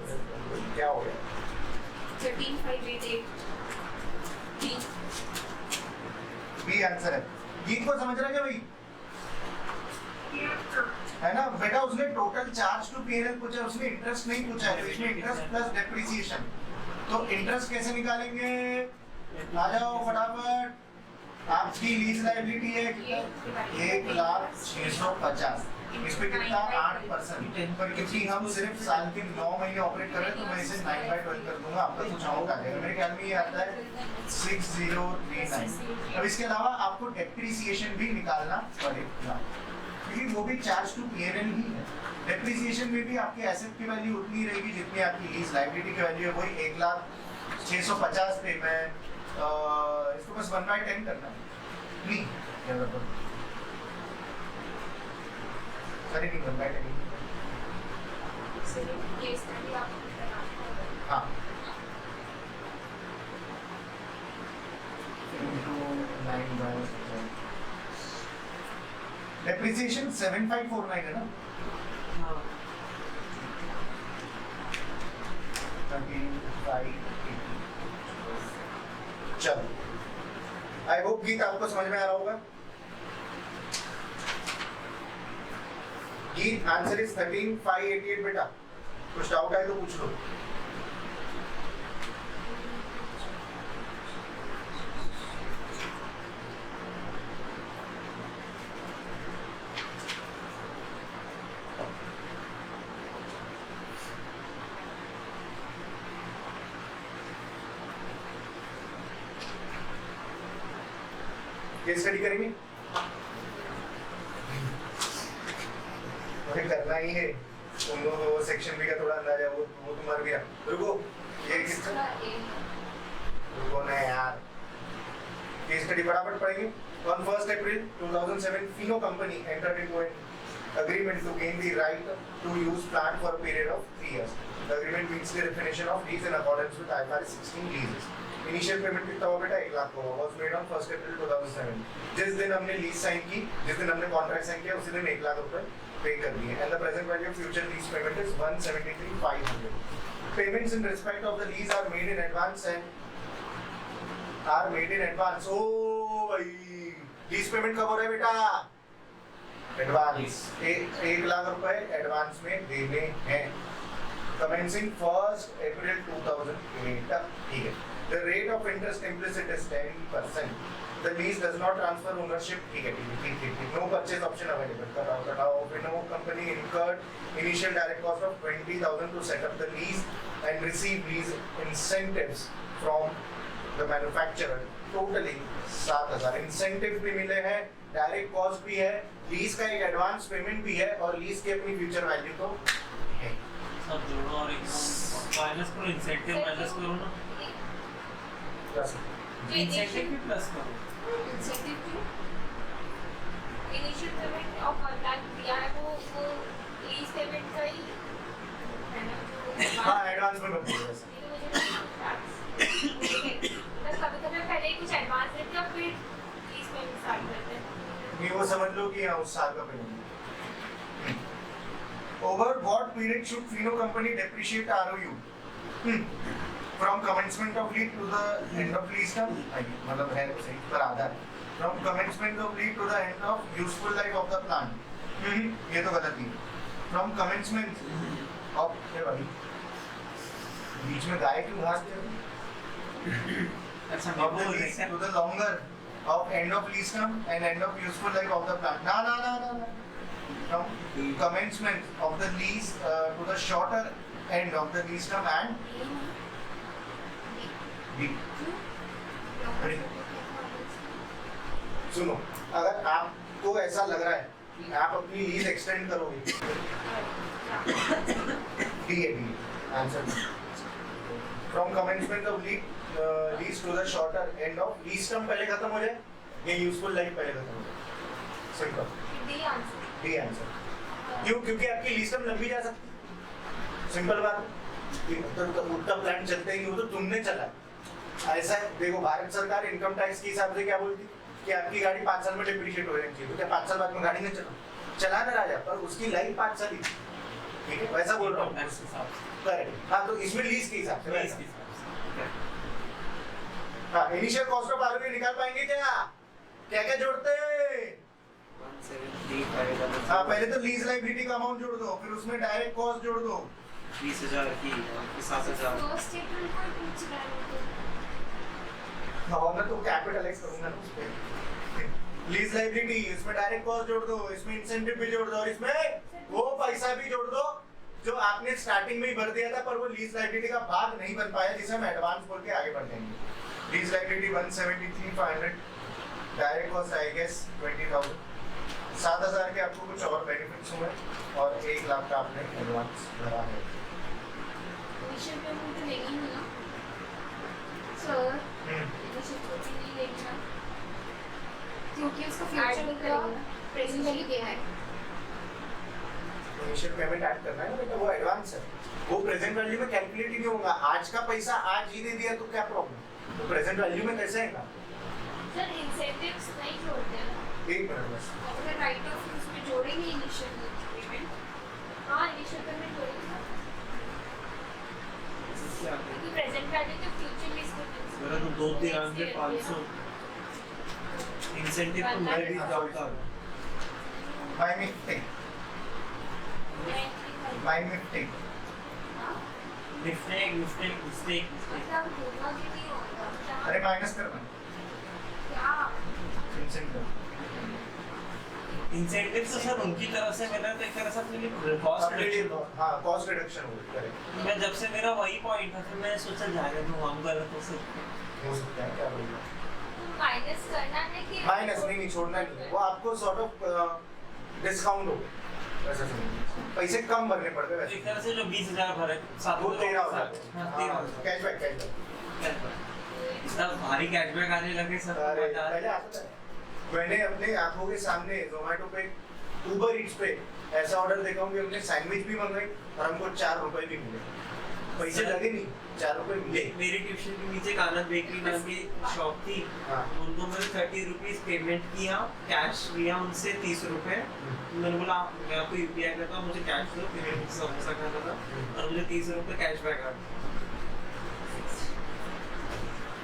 क्या हो गया? 13588 बी आंसर है. गीत को समझ रहा है क्या भाई? है ना बेटा. उसने टोटल चार्ज टू पीएनएल पूछा. उसने इंटरेस्ट नहीं पूछा है. इसमें इंटरेस्ट प्लस डेप्रिसिएशन. तो इंटरेस्ट कैसे निकालेंगे? आ जाओ फटाफट. आपकी लीज लायबिलिटी है 1,06,50,000. इस पे कितना 8%. पर क्योंकि हम सिर्फ साल के 9 महीने ऑपरेट कर रहे हैं तो मैं इसे 9/12 कर दूंगा. आपका कुछ और आ जाएगा. मेरे ख्याल में ये आता है 6039. अब इसके अलावा आपको डेप्रिसिएशन भी निकालना पड़ेगा क्योंकि वो भी चार्ज टू पीएनएल ही है. डेप्रिसिएशन में भी आपके एसेट की वैल्यू उतनी रहेगी जितनी आपकी लीज लायबिलिटी की वैल्यू है. वही 1,06,50,000 पे मैं इसको बस 1/10 करना है. नहीं नहीं 1/10. केस स्टडी आपको कराना हाँ. डेप्रिसिएशन 7549 है ना. हाँ 3580. चलो आई होप गीत आपको समझ में आ रहा होगा. गीत आंसर इज 13588 बेटा. कुछ डाउट है तो पूछ लो. केस स्टडी करेंगे. मुझे करना ही है. तुम लोग वो सेक्शन भी का थोड़ा अंदाजा वो तुम्हारा भी. रुको ये किसका? रुको ना यार. केस स्टडी फटाफट पढ़ेंगे. On 1st April 2007, Fino Company entered into an agreement to gain the right to use plant for a period of 3 years. The agreement meets the definition of lease in accordance with IFRS 16 leases. Initial payment कितना हुआ बेटा? 1 लाख हुआ. Was made on 1st April 2007. जिस दिन हमने lease sign की, जिस दिन हमने कॉन्ट्रैक्ट साइन किया, उसी दिन 1 लाख रुपए पे कर दिए. And the present value of future lease payment is 173,500. payments in respect of the lease are made in advance and are made in advance. ओ भाई lease payment कब हो रहा है बेटा? एडवांस 1 लाख रुपए एडवांस में देने हैं commencing 1st April 2008 तक, ठीक है. The rate of interest implicit is 10%. The lease does not transfer ownership, ठीक है. No purchase option available. Katao. No company incurred initial direct cost of 20,000 to set up the lease and receive lease incentives from the manufacturer. Totally 7,000. Incentives भी मिले हैं, direct cost भी है, lease का एक advance payment भी है और लीज की अपनी फ्यूचर वैल्यू तो है. सब जोड़ो और एकदम माइनस करो, इंसेंटिव माइनस करो ना, इंसेंटिव भी प्लस करो. इंसेंटिव क्यों? इनिशियल पेमेंट ऑफ 1 लाख दिया है वो लीज पेमेंट का ही है ना जो हाँ एडवांस में बता दो. कभी-कभी पहले ही कुछ एडवांस देते हैं और फिर लीज पेमेंट स्टार्ट करते हैं. नहीं वो समझ लो कि हाँ उस साल का payment. Over what period should Fino company depreciate ROU? From commencement of lease to the end of lease term. मतलब है सही पर आधा है. From commencement of lease to the end of useful life of the plant. ये तो गलत ही. From commencement of ये भाई बीच में गाय क्यों घास दे रहे हो? अच्छा Of the lease to the longer of end of lease term and end of useful life of the plant. No. From commencement of the lease to the shorter end of the lease term and B. सुनो, अगर आपको ऐसा लग रहा है कि आप अपनी लीज एक्सटेंड करोगे, D answer. From commencement of lease to the shorter end of lease term पहले खत्म हो जाए, ये यूजफुल लाइफ पहले खत्म हो जाए. सिंपल. D answer. क्यों? क्योंकि आपकी लीज टर्म लंबी जा सकती है. सिंपल बात. उतना प्लान चलते ही नहीं, वो तो तुमने चला. ऐसा देखो भारत सरकार इनकम टैक्स के हिसाब से क्या बोलती कि आपकी गाड़ी 5 साल में डिप्रीशिएट हो जानी चाहिए. तो क्या 5 साल बाद में गाड़ी नहीं चला ना राजा, पर उसकी लाइफ 5 साल ही. ठीक है वैसा बोल रहा हूँ. करेक्ट. हाँ तो इसमें लीज के हिसाब से. हाँ इनिशियल कॉस्ट ऑफ आरओ निकाल पाएंगे क्या? क्या जोड़ते हैं? हाँ पहले तो लीज लायबिलिटी का अमाउंट जोड़ दो, फिर उसमें डायरेक्ट कॉस्ट जोड़ दो. 20,000 की 7,000. फर्स्ट अप्रैल को पूछ रहा है. हाँ मैं तो कैपिटल एक्स करूंगा ना उस पे. लीज लायबिलिटी, इसमें डायरेक्ट कॉस्ट जोड़ दो, इसमें इंसेंटिव भी जोड़ दो और इसमें वो पैसा भी जोड़ दो जो आपने स्टार्टिंग में ही भर दिया था पर वो लीज लायबिलिटी का भाग नहीं बन पाया, जिसे हम एडवांस बोल के आगे बढ़ जाएंगे. Lease liability 173,500, direct cost I guess 20,000. 7,000 के आपको कुछ और बेनिफिट्स हुए और 1 लाख का आपने एडवांस भरा है. इनिशियल पेमेंट तो लेगी नहीं ना सर? इनिशियल पेमेंट नहीं लेगी ना क्योंकि उसका फ्यूचर का प्रेजेंट वैल्यू क्या है? इनिशियल पेमेंट ऐड करना है ना बेटा, वो एडवांस है. वो प्रेजेंट वैल्यू में कैलकुलेट ही नहीं होगा. आज का पैसा आज ही दे दिया तो क्या प्रॉब्लम? तो प्रेजेंट वैल्यू में कैसे आएगा? सर इंसेंटिव्स नहीं जोड़ते हैं. एक मिनट बस. अगर राइट ऑफ उसमें जोड़ेंगे इनिशियल पेमेंट. हाँ इनिशियल पेमेंट जोड़ेंगे क्योंकि प्रेजेंट वैल्यू तो फ्यूचर लीज को मेरा तो 2,500 इंसेंटिव तो मैं भी जाऊंगा. By mistake. मिस्टेक. मतलब होगा कि नहीं होगा. अरे माइनस करना. क्या इंसेंटिव तो सर उनकी तरफ से मिला तो एक तरह से अपने लिए कॉस्ट रिडक्शन. हाँ कॉस्ट रिडक्शन हो गई. करेक्ट. मैं जब से मेरा वही पॉइंट था फिर मैं सोचा जाएगा तो हम गलत हो सकते. हो सकता है क्या बोलूँ. माइनस करना है कि माइनस नहीं छोड़ना नहीं. वो आपको सॉर्ट ऑफ डिस्काउंट हो गया. वैसा समझिए पैसे कम भरने पड़ते वैसे. एक तरह से जो 20,000 भरे 7 वो 13,000. कैशबैक. कैशबैक. इतना भारी कैशबैक आने लगे सर. पहले आता था. मैंने अपने आंखों के सामने जोमेटो पे उबर ईट्स पे ऐसा ऑर्डर देखा हूँ कि हमने सैंडविच भी मंगाई और हमको 4 रुपए भी मिले. पैसे लगे नहीं, 4 रुपए मिले. मेरे ट्यूशन के नीचे एक आनंद बेकरी नाम की शॉप थी. हाँ. उनको मैंने 30 रुपीज पेमेंट किया, कैश लिया उनसे 30 रुपए. मैंने बोला मैं आपको यूपीआई करता हूँ, मुझे कैश दो. फिर समोसा खाना था और मुझे 30 रुपए कैशबैक आ गया.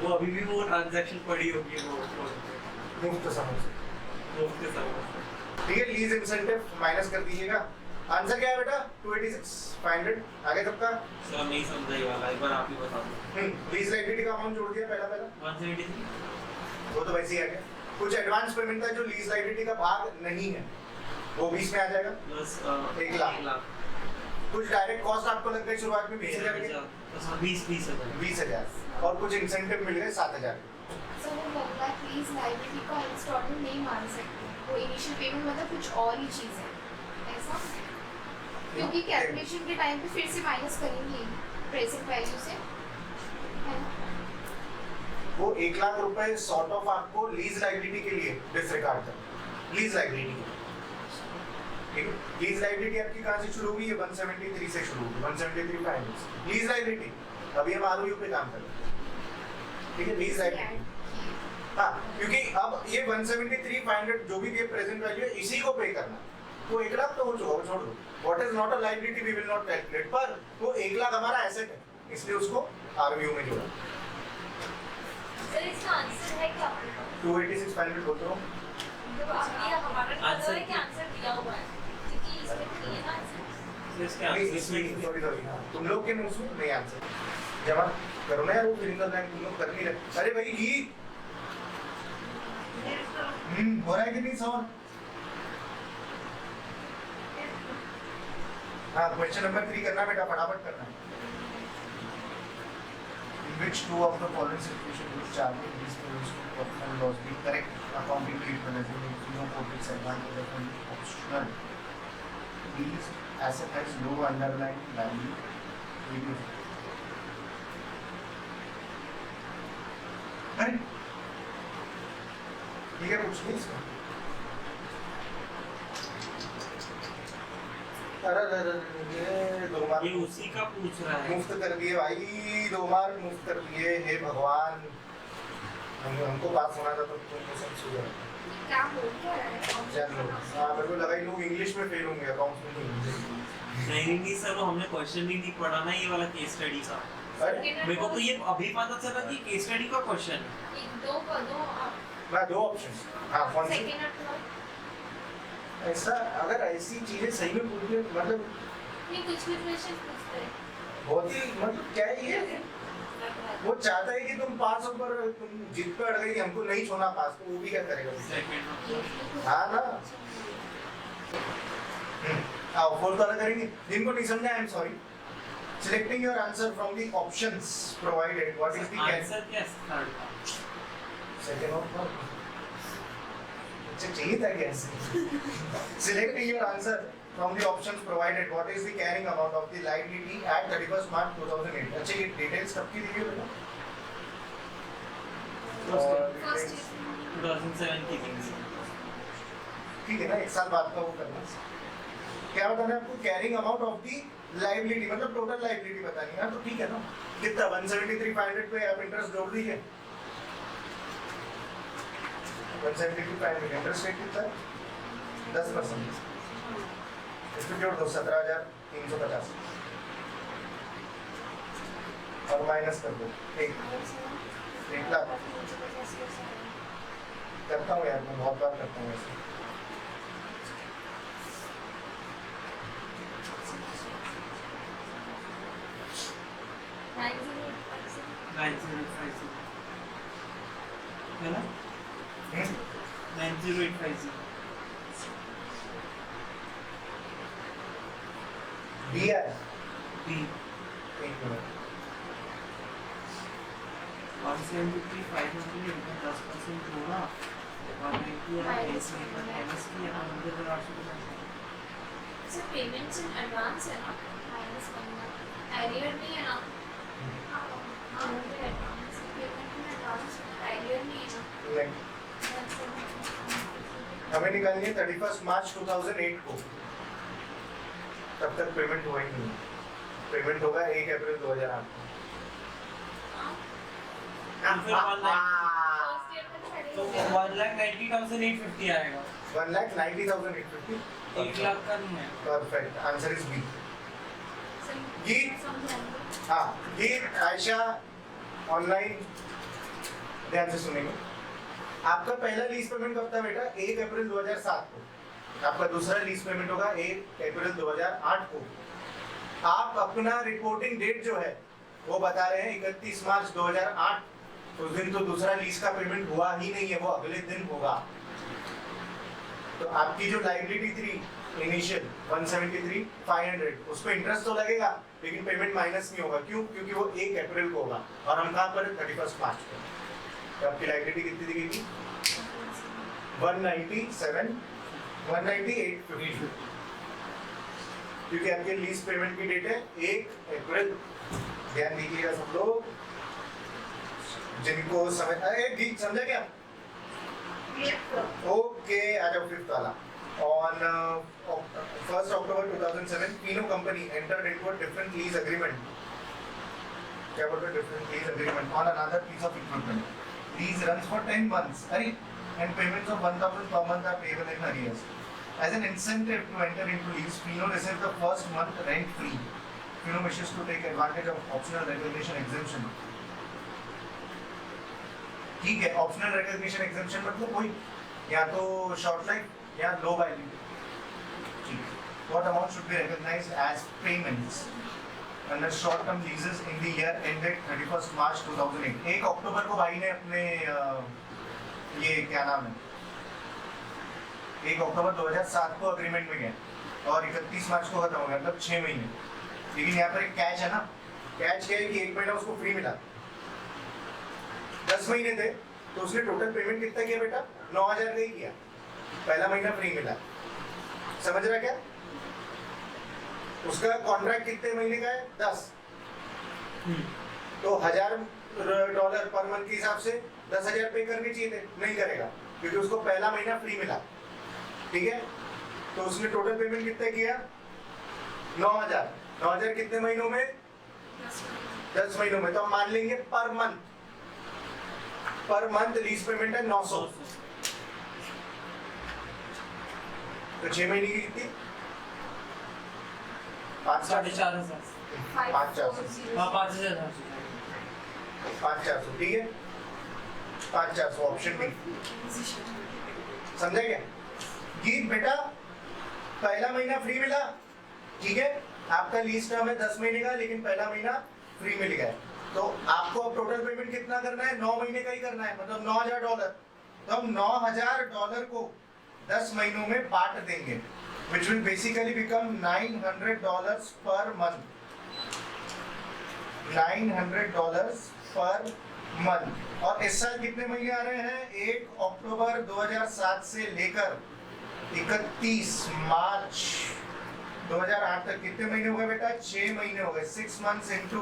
वो अभी भी वो ट्रांजैक्शन पड़ी होगी वो मुफ्त समझ मुफ्त के साथ। ठीक है, लीज इंसेंटिव माइनस कर दीजिएगा। आंसर क्या है बेटा? 286,500। आगे सबका सर नहीं समझा ये वाला, एक बार आप ही बता दो। लीज लायबिलिटी का अमाउंट जोड़ दिया पहला 173 वो तो वैसे ही आ गया। कुछ एडवांस पेमेंट था जो लीज लायबिलिटी का भाग नहीं है, वो 20 में आ जाएगा। प्लस 1 लाख। कुछ डायरेक्ट कॉस्ट आपको लग गए शुरुआत में 20,000 के, 20,000 और कुछ इंसेंटिव मिल गए 7,000। सर वो 1 लाख प्लीज लाइबिलिटी का इंस्टॉलमेंट नहीं मान सकते, वो इनिशियल पेमेंट मतलब कुछ और ही चीज़ है ऐसा, क्योंकि कैलकुलेशन के टाइम पे फिर से माइनस करेंगे प्रेजेंट वैल्यू से, है ना? वो 1 लाख रुपए सॉर्ट ऑफ आपको लीज लायबिलिटी के लिए डिसरिगार्ड कर, लीज लायबिलिटी ठीक है। लीज लायबिलिटी आपकी कहाँ से शुरू हुई है? 173 से शुरू हुई, 173 फाइनेंस लीज लायबिलिटी। अभी हम आरओयू पे काम कर रहे हैं, ठीक है। लीज लायबिलिटी हाँ, क्योंकि अब ये 173,500 जो भी ये प्रेजेंट वैल्यू है इसी को पे करना, वो 1 लाख तो हो चुका, वो छोड़ दो। What is not a liability we will not calculate, पर वो 1 लाख हमारा एसेट है, इसलिए उसको आरओयू में जोड़ा। सर इसका आंसर है क्या? 286,500 बोलते हो। मतलब अभी हमारा आंसर है कि आंसर दिया हुआ है, क्योंकि इसमें तो नहीं है ना आंसर। इसके नहीं, आंसर इसमें सॉरी तुम लोग के मुंह में नहीं आंसर जमा करो ना यार, वो फिलिंग लाइन तुम लोग कर नहीं रहे। अरे भाई घी हो रहा है कि नहीं सवाल? हाँ, क्वेश्चन नंबर 3 करना बेटा, फटाफट करना है। In which two of the following situation which charging these payments to profit and loss be correct accounting treatment as in no profits advantage of an optional leased asset has low underlying value. अरे ठीक है, कुछ नहीं इसका। अरे 2 mark ये उसी का पूछ रहा है। मुफ्त कर दिए भाई, 2 मार्क मुफ्त कर दिए। हे भगवान, हमको पास होना था तो तुमको सब सुन रहा क्या बोल क्या रहा है? चलो हाँ, मेरे को लगा ही लोग इंग्लिश में फेल होंगे, अकाउंट्स में नहीं सर, वो हमने क्वेश्चन भी नहीं पढ़ा ना ये वाला केस स्टडी का। अरे मेरे को तो ये अभी पता चला कि केस स्टडी का क्वेश्चन है। एक दो पदों आप मैं 2 ऑप्शंस हाँ, कौन सी? सेकंड और थर्ड ऐसा अगर ऐसी चीजें सही में पूछ ले, मतलब नहीं, कुछ भी क्वेश्चन पूछते हैं। बहुत ही मतलब क्या है ये, वो चाहता है कि तुम पास हो पर तुम जिद पे अड़ गई, हमको नहीं छोड़ा पास, तो वो भी क्या करेगा? सेकंड हाँ ना। आओ फोर्थ वाला करेंगे, जिनको नहीं समझा I am sorry. Selecting your answer from the options provided, what is the answer क्या है थर्ड का? second option? अच्छा चाहिए था क्या ऐसे? Selecting your answer from the options provided, what is the carrying amount of the liability at 31st March 2008? अच्छा ये डिटेल्स कब की दी हुई है? फर्स्ट 2007 की थी। ठीक है ना, 1 साल बाद का वो करना। क्या बताना है आपको? Carrying amount of the liability, मतलब टोटल लायबिलिटी बतानी है, तो ठीक है ना। कितना 173,500 पे आप इंटरेस्ट जोड़ दीजिए। 173,500 इंटरेस्ट रेट कितना है? 10%। इसमें जोड़ दो 17,350 और माइनस कर दो 1 लाख। करता हूँ यार, मैं बहुत बार करता हूँ ऐसे। है ना? 90850 दिया है बी 1 मिनट। 173,500 इनका 10% जोड़ा 180 और 80 का माइनस किया 9,800। सर पेमेंट्स इन एडवांस है ना, माइनस करना एरियर नहीं है ना, एडवांस पेमेंट में एडवांस एरियर नहीं है ना। नहीं, हमें निकालनी है 31 मार्च 2008 को, तब तक पेमेंट हुआ ही नहीं। पेमेंट होगा 1 अप्रैल 2008 को। फिर 1 लाख फर्स्ट ईयर में खड़े तो हो गए। 1,90,850 आएगा। 1,90,850। 1 लाख का नहीं है। Perfect, answer is B. Sir ये समझाएंगे हाँ, ये आयशा ऑनलाइन ध्यान से सुनेंगे। आपका पहला लीज पेमेंट कब था बेटा? 1 अप्रैल 2007 को। आपका दूसरा लीज पेमेंट होगा 1 अप्रैल 2008 को। आप अपना रिपोर्टिंग डेट जो है वो बता रहे हैं 31 मार्च 2008। उस दिन तो दूसरा लीज का पेमेंट हुआ ही नहीं है, वो अगले दिन होगा। तो आपकी जो लायबिलिटी थी इनिशियल 173,500, उस पर इंटरेस्ट तो लगेगा लेकिन पेमेंट माइनस नहीं होगा। क्यों? क्योंकि वो 1 अप्रैल को होगा और हम कहाँ पर 31 मार्च को। तो आपकी लायबिलिटी कितनी दिखेगी? 198,850, क्योंकि आपके लीज पेमेंट की डेट है 1 अप्रैल। ध्यान दीजिएगा सब लोग, जिनको समझ समझा क्या? ओके, आ जाओ फिफ्थ वाला। On 1st October 2007, Pino Company entered into a different lease agreement. क्या बोलते हैं? Different lease agreement on another piece of equipment. Lease runs for 10 months, and payments of 1,000 per month are payable in arrears. As an incentive to enter into lease, Pino receives the first month rent free. Pino wishes to take advantage of optional recognition exemption. ठीक है, optional recognition exemption मतलब कोई या तो short life या low value. What amount should be recognized as payments under short-term leases in the year ended 31st March 2008? 1 अक्टूबर को भाई ने अपने ये क्या नाम है 1 अक्टूबर 2007 को अग्रीमेंट में गए और 31 मार्च को खत्म हो गया, मतलब 6 महीने। लेकिन यहाँ पर एक कैच है ना, कैच क्या है कि 1 महीना उसको फ्री मिला। 10 महीने थे तो उसने टोटल पेमेंट कितना किया बेटा? 9,000 का ही किया, पहला महीना फ्री मिला। समझ रहा क्या? उसका कॉन्ट्रैक्ट कितने महीने का है? 10। तो $1,000 पर मंथ के हिसाब से 10,000 पे करने चाहिए थे, नहीं करेगा क्योंकि उसको पहला महीना फ्री मिला। ठीक है, तो उसने टोटल पेमेंट कितना किया? 9,000। 9,000 कितने महीनों में? 10 महीनों में। तो हम मान लेंगे पर मंथ लीज पेमेंट है 900। तो 6 महीने की कितनी? 4,500। 5,400। हाँ 5,000। 5,400 ठीक है, 5,400 ऑप्शन बी। समझा क्या? कि बेटा पहला महीना फ्री मिला, ठीक है, आपका लीज टर्म है 10 महीने का लेकिन पहला महीना फ्री मिल गया। तो आपको अब टोटल पेमेंट कितना करना है? 9 महीने का ही करना है, मतलब $9,000। तो हम $9,000 को 10 महीनों में बांट देंगे, which will basically become $900 per month. $900 per month। और इस साल कितने महीने आ रहे हैं? 1 अक्टूबर 2007 से लेकर 31 मार्च 2008 तक कितने महीने हो गए बेटा? 6 महीने हो गए। 6 months into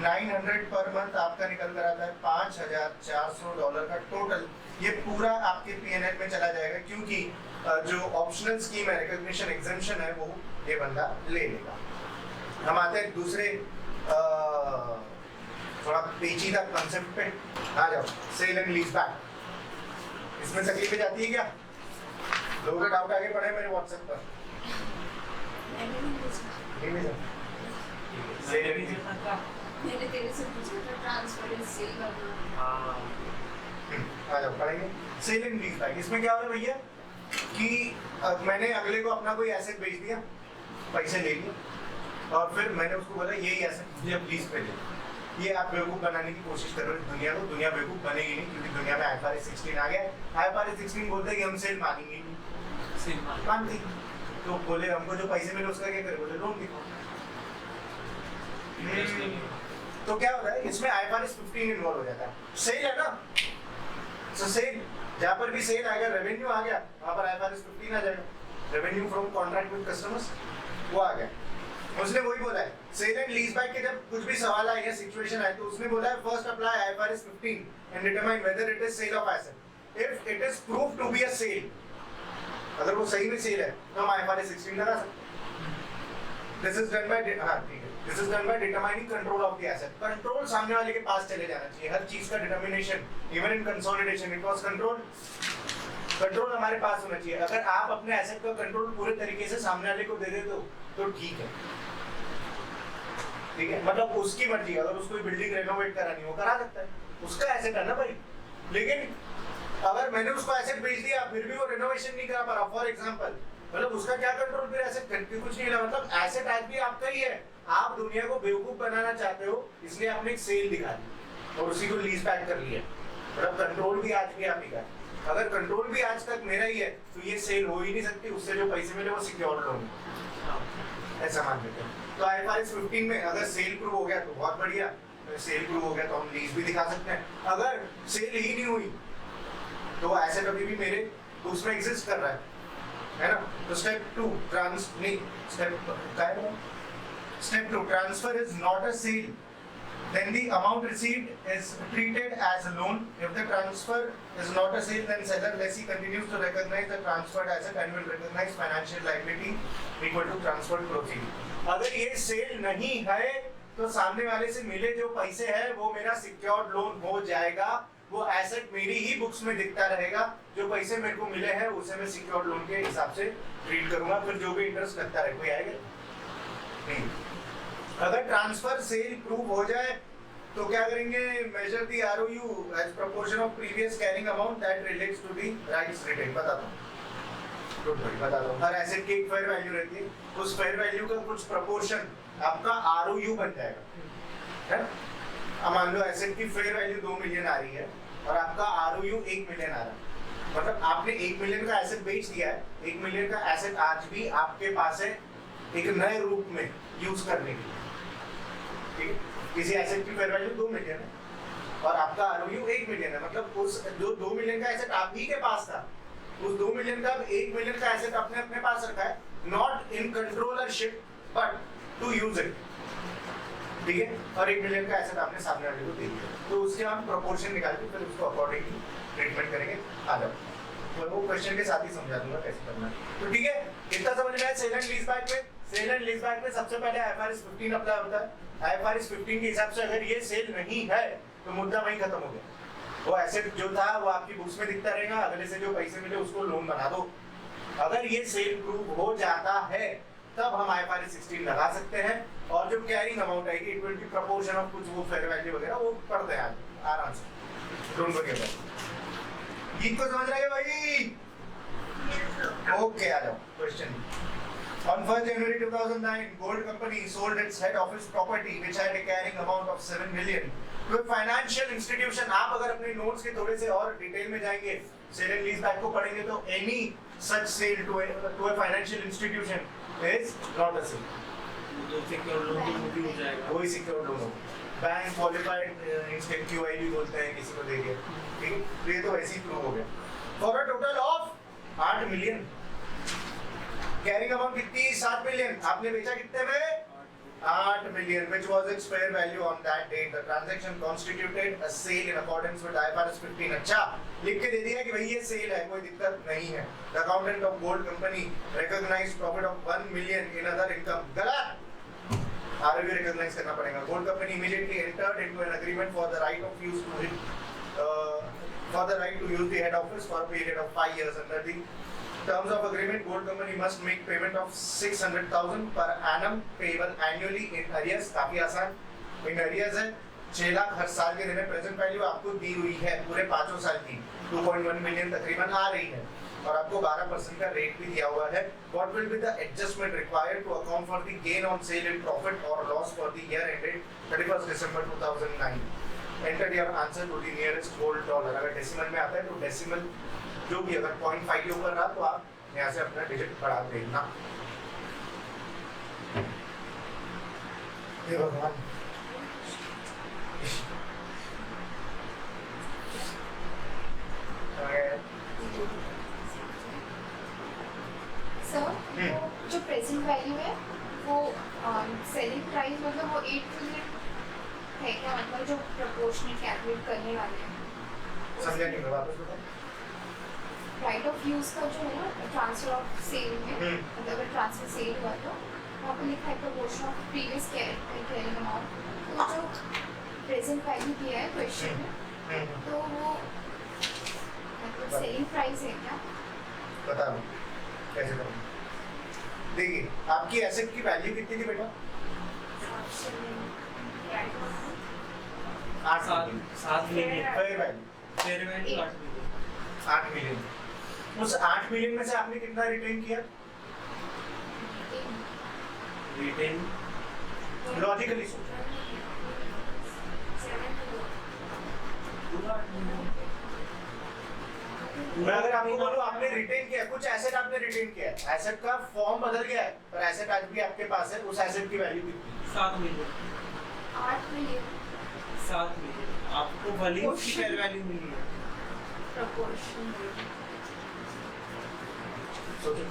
900 पर मंथ आपका निकल कर आता है $5,400 का टोटल। ये पूरा आपके P&L में चला जाएगा क्योंकि जो ऑप्शनल स्कीम है, रिकॉग्निशन एग्जेम्पशन है, वो ये बंदा ले लेगा। हम आते हैं दूसरे थोड़ा पेचीदा कंसेप्ट पे। आ जाओ, सेल एंड लीज बैक। इसमें तकलीफें जाती है क्या? लोगों का डाउट आगे पढ़े मेरे व्हाट्सएप पर। मैंने तेरे से पूछा था ट्रांसफर सेल करना। आ जाओ पढ़ेंगे सेल एंड लीज बैक। इसमें क्या हो रहा है भैया कि मैंने अगले को अपना कोई एसेट बेच दिया, पैसे ले लिए और फिर मैंने उसको बोला यही एसेट मुझे अब लीज पे दे। ये आप बेवकूफ़ बनाने की कोशिश कर रहे हो दुनिया को। दुनिया बेवकूफ़ बनेगी नहीं क्योंकि दुनिया में IFRS 16 आ गया। IFRS 16 बोलते हैं कि हम सेल मानेंगे नहीं, मानती। तो बोले हमको जो पैसे मिले उसका क्या करें? बोले लोन दिखाओ। तो क्या होता है इसमें IFRS 15 इन्वॉल्व हो जाता है। सेल है ना, तो सेल जहाँ पर भी सेल आएगा, रेवेन्यू आ गया, वहाँ पर IFRS 15 आ जाएगा। Revenue from contract with customers वो आ गया। उसने वही बोला है सेल एंड लीज बैक के जब कुछ भी सवाल आए या सिचुएशन आए तो उसने बोला है first apply IFRS 15 and determine whether it is sale of asset. If it is prove to be a sale, अगर वो सही में सेल है तो हम IFRS 16 लगा सकते हैं। This is done by This is done by determining control of the asset. Control सामने वाले के पास चले जाना चाहिए। हर चीज का determination, even in consolidation, it was control. Control हमारे पास होना चाहिए। अगर आप अपने asset का control पूरे तरीके से सामने वाले को दे देते हो तो ठीक है, ठीक है। मतलब उसकी मर्जी, अगर उसको बिल्डिंग रेनोवेट करानी हो करा सकता है, उसका asset है ना भाई। लेकिन अगर मैंने उसको एसेट बेच दिया फिर भी वो रिनोवेशन नहीं करा पा रहा, फॉर एग्जांपल, मतलब उसका क्या कंट्रोल, फिर एसेट करके कुछ नहीं, मतलब एसेट आज भी आपका ही है, आप दुनिया को बेवकूफ बनाना चाहते हो इसलिए आपने एक सेल दिखा दी और उसी को लीज बैक कर लिया, मतलब कंट्रोल भी आज भी आप ही का है। अगर कंट्रोल भी आज तक मेरा ही है तो ये सेल हो ही नहीं सकती, उससे जो पैसे मिले वो सिक्योर्ड लोन ऐसा मान लेते हैं। तो IFRS 15 में अगर सेल प्रूव हो गया तो बहुत बढ़िया, सेल प्रूव हो गया तो हम लीज भी दिखा सकते हैं, अगर सेल ही नहीं हुई तो एसेट अभी भी मेरे उसमें एग्जिस्ट कर रहा है ना। तो step 2 step 2 transfer is not a sale, then the amount received is treated as a loan. If the transfer is not a sale, then seller lessee continues to recognize the transferred asset and will recognize financial liability equal to transferred proceeds. अगर ये cell नहीं है तो सामने वाले से मिले जो पैसे हैं वो मेरा सिक्योर्ड लोन हो जाएगा, वो एसेट मेरी ही बुक्स में दिखता रहेगा, जो पैसे मेरे को मिले हैं उसे मैं सिक्योर्ड लोन के हिसाब से ट्रीट करूंगा, फिर जो भी इंटरेस्ट लगता रहे कोई आएगा नहीं। अगर ट्रांसफर सेल प्रूव हो जाए तो क्या करेंगे, measure the ROU as proportion of previous carrying amount that relates to the rights retained. बताता हूँ हर एसेट की एक फेयर वैल्यू रहती है, उस फेयर वैल्यू का कुछ प्रोपोर्शन आपका ROU बन जाएगा, है ना। अब मान लो एसेट की फेयर वैल्यू 2 मिलियन आ रही है और आपका ROU 1 मिलियन आ रहा है, मतलब आपने 1 मिलियन का एसेट बेच दिया है, 1 मिलियन का एसेट आज भी आपके पास है एक नए रूप में यूज करने के लिए, ठीक है। किसी एसेट की फेयर वैल्यू 2 मिलियन है और आपका ROU 1 मिलियन है, मतलब उस जो 2 मिलियन का एसेट आप ही के पास था, उस 2 मिलियन का 1 मिलियन का एसेट आपने अपने पास रखा है, not in controllership but to use it, ठीक है। और 1 मिलियन का एसेट आपने सामने वाले को दे दिया, तो उसके हम प्रोपोर्शन निकाल के फिर उसको अकॉर्डिंगली ट्रीटमेंट करेंगे। आ जाओ, तो वो क्वेश्चन के साथ ही समझा दूंगा कैसे करना है। तो ठीक है, इतना समझ में आया। सेल एंड लीज बैक में, सेल एंड लीज बैक में सबसे पहले IFRS 15 अप्लाई होता है। IFRS 15 के हिसाब से अगर ये सेल नहीं है तो मुद्दा वहीं खत्म हो गया, वो एसेट जो था वो आपकी बुक्स में दिखता रहेगा, अगले से जो पैसे मिले उसको लोन बना दो। अगर ये सेल प्रूव हो जाता है तब हम IFRS 16 लगा सकते हैं और जो कैरिंग अमाउंट आएगी it will be proportion of कुछ वो फेयर वैल्यू वगैरह वो पढ़ दें आराम से, डोंट वरी अबाउट। गीत को समझ रहे हैं भाई? ओके, आ जाओ question. On 1st January 2009, Gold Company sold its head office property, which had a carrying amount of 7 million, to a financial institution. आप अगर अपने नोट्स के थोड़े से और डिटेल में जाएंगे, सेल एंड लीज बैक को पढ़ेंगे तो any such sale to a financial institution is not a sale. तो सिक्योर लोन भी हो जाएगा, वही सिक्योर लोन हो, बैंक क्वालिफाइड इंस्टेंट QI भी बोलते हैं किसी को देके, ठीक है। तो ये तो ऐसे ही प्रूव हो गया। For a total of 8 million, carrying amount कितनी? 7 मिलियन। आपने बेचा कितने में? 8 million, which was its fair value on that date. The transaction constituted a sale in accordance with IFRS 15. अच्छा, लिख के दे दिया कि भाई ये सेल है, कोई दिक्कत नहीं है। The accountant of Gold Company recognized profit of 1 million in other income. गलत, ROU recognize करना पड़ेगा। Gold Company immediately entered into an agreement for the right of use to use the head office for a period of 5 years. Under the terms of agreement, Gold Company must make payment of 600,000 per annum payable annually in arrears. काफी आसान, in arrears है 6 लाख हर साल के देने। Present value आपको दी हुई है पूरे 5 साल की 2.1 मिलियन तकरीबन आ रही है और आपको 12% का रेट भी दिया हुआ है। What will be the adjustment required to account for the gain on sale and profit or loss for the year ended 31st December 2009? Enter your answer to the nearest whole dollar. अगर decimal में आता है तो decimal जो भी, अगर 0.5 के ऊपर रहा तो आप यहाँ से अपना डिजिट बढ़ा देना। हे भगवान, सर जो प्रेजेंट वैल्यू है वो सेलिंग प्राइस मतलब वो 8 मिलियन है क्या, मतलब जो प्रोपोर्शनल कैलकुलेट करने वाले हैं? समझा नहीं, वापस बताओ। राइट ऑफ यूज का जो है ना ट्रांसफर ऑफ सेल में, मतलब अगर ट्रांसफर सेल हुआ तो वहाँ पे लिखा है proportion of previous carrying amount, तो जो प्रेजेंट वैल्यू दिया है क्वेश्चन में तो वो मतलब सेलिंग प्राइस है क्या? बता दो कैसे करूँ। देखिए आपकी एसेट की वैल्यू कितनी थी बेटा? 7 million. Fair value fair value 8 million. 8 million. उस 8 मिलियन में से आपने कितना रिटेन किया? रिटेन लॉजिकली सोचो। पूरा 8 मिलियन। मैं अगर आपको बोलूं आपने रिटेन किया, कुछ एसेट आपने रिटेन किया है, एसेट का फॉर्म बदल गया है पर एसेट आज भी आपके पास है, उस एसेट की वैल्यू कितनी? 7 मिलियन। 8 मिलियन 7 मिलियन आपको भले उसकी फेयर वैल्यू मिली है। प्रपोर्शन सोचो।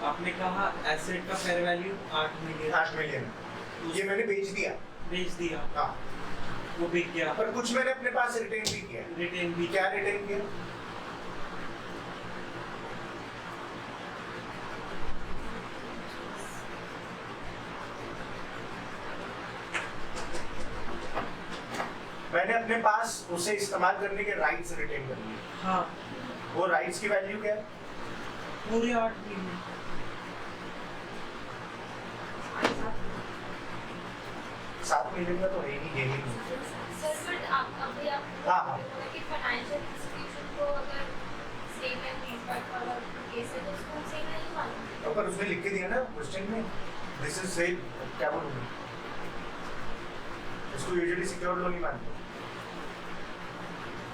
आपने कहा एसेट का फेयर वैल्यू 8 मिलियन। 8 मिलियन ये मैंने बेच दिया। बेच दिया, हाँ, वो बिक गया। पर कुछ मैंने अपने पास रिटेन भी किया। रिटेन भी क्या रिटेन किया? मैंने अपने पास उसे इस्तेमाल करने के राइट्स रिटेन कर लिए। हाँ, वो राइट्स की वैल्यू क्या है? पूरे 8 मिलियन। 7 मिलियन का तो है ही नहीं, गेम ही नहीं। सर बट आप अभी आप हाँ, हाँ। बोला कि फाइनेंशियल इंस्टीट्यूशन को अगर सेल एंड लीजबैक वाला केस है तो उसको सेल नहीं मानते। तो पर उसने लिख के दिया ना क्वेश्चन में, दिस इज सेल, क्या बोलूं? इसको यूजुअली सिक्योर्ड लोन नहीं मानते।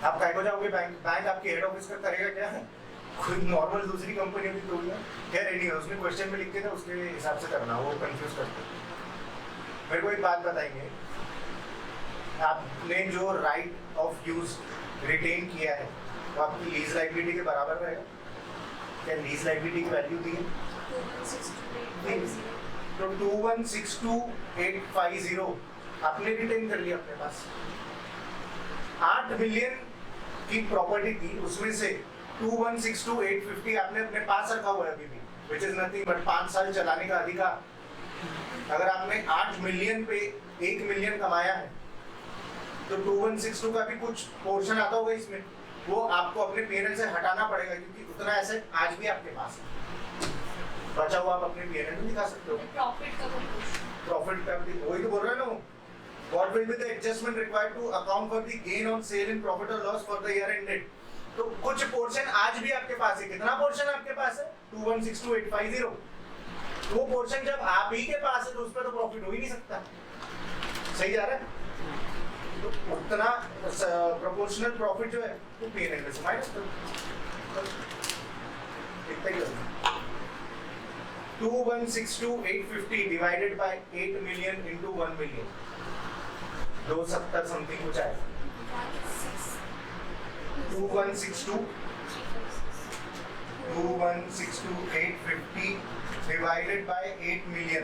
आप काय को जाओगे बैंक, बैंक आपके हेड ऑफिस का करेगा क्या? कोई नॉर्मल दूसरी कंपनी भी तो होगा। खैर नहीं है, उसने क्वेश्चन में लिख के था उसके हिसाब से करना, वो कंफ्यूज करते हैं। मेरे को एक बात बताएंगे, आपने जो राइट ऑफ यूज रिटेन किया है वो आपकी लीज लायबिलिटी के बराबर रहेगा? क्या लीज लायबिलिटी की वैल्यू दी है? 2162,850 तो 2162,850 आपने रिटेन कर लिया अपने पास। 8 मिलियन की प्रॉपर्टी थी, उसमें से 2162,850 आपने अपने पास रखा हुआ है अभी भी, which is nothing but 5 साल चलाने का अधिकार। अगर आपने 8 मिलियन पे 1 मिलियन कमाया है तो 2162 का भी कुछ पोर्शन आता होगा इसमें, वो आपको अपने पीएनएल से हटाना पड़ेगा क्योंकि उतना एसेट आज भी आपके पास है। बचा हुआ आप अपने पीएनएल में दिखा सकते हो। प्रॉफिट का proportion। प्रॉफिट का भी वही तो बोल रहा है ना, what will be the adjustment required to account for the gain on sale in profit or loss for the year ended? तो कुछ पोर्शन आज भी आपके पास है। कितना पोर्शन आपके पास है? 2162,850। वो पोर्शन जब आप ही के पास है तो उस पर तो प्रॉफिट हो ही नहीं सकता। सही जा रहा है? तो उतना प्रोपोर्शनल प्रॉफिट जो है वो पीएनएल में से माइनस करो। इतना ही होगा। 2162,850 divided by 8 million into 1 million, 270 something कुछ आएगा। 2162,850 divided by 8 million.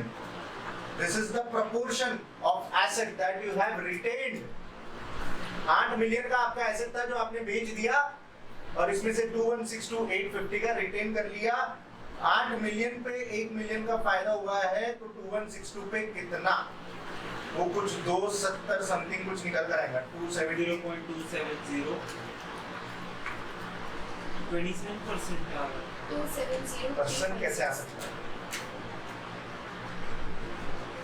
This is the proportion of asset that you have retained. 8 million का आपका एसेट था जो आपने बेच दिया और इसमें से 2162,850 का रिटेन कर लिया। 8 मिलियन पे 1 मिलियन का फायदा हुआ है तो 2162 पे कितना? वो कुछ 270 समथिंग कुछ निकल कर आएगा। 0.270 27% आ रहा है। 270 परसेंट कैसे आ सकता है?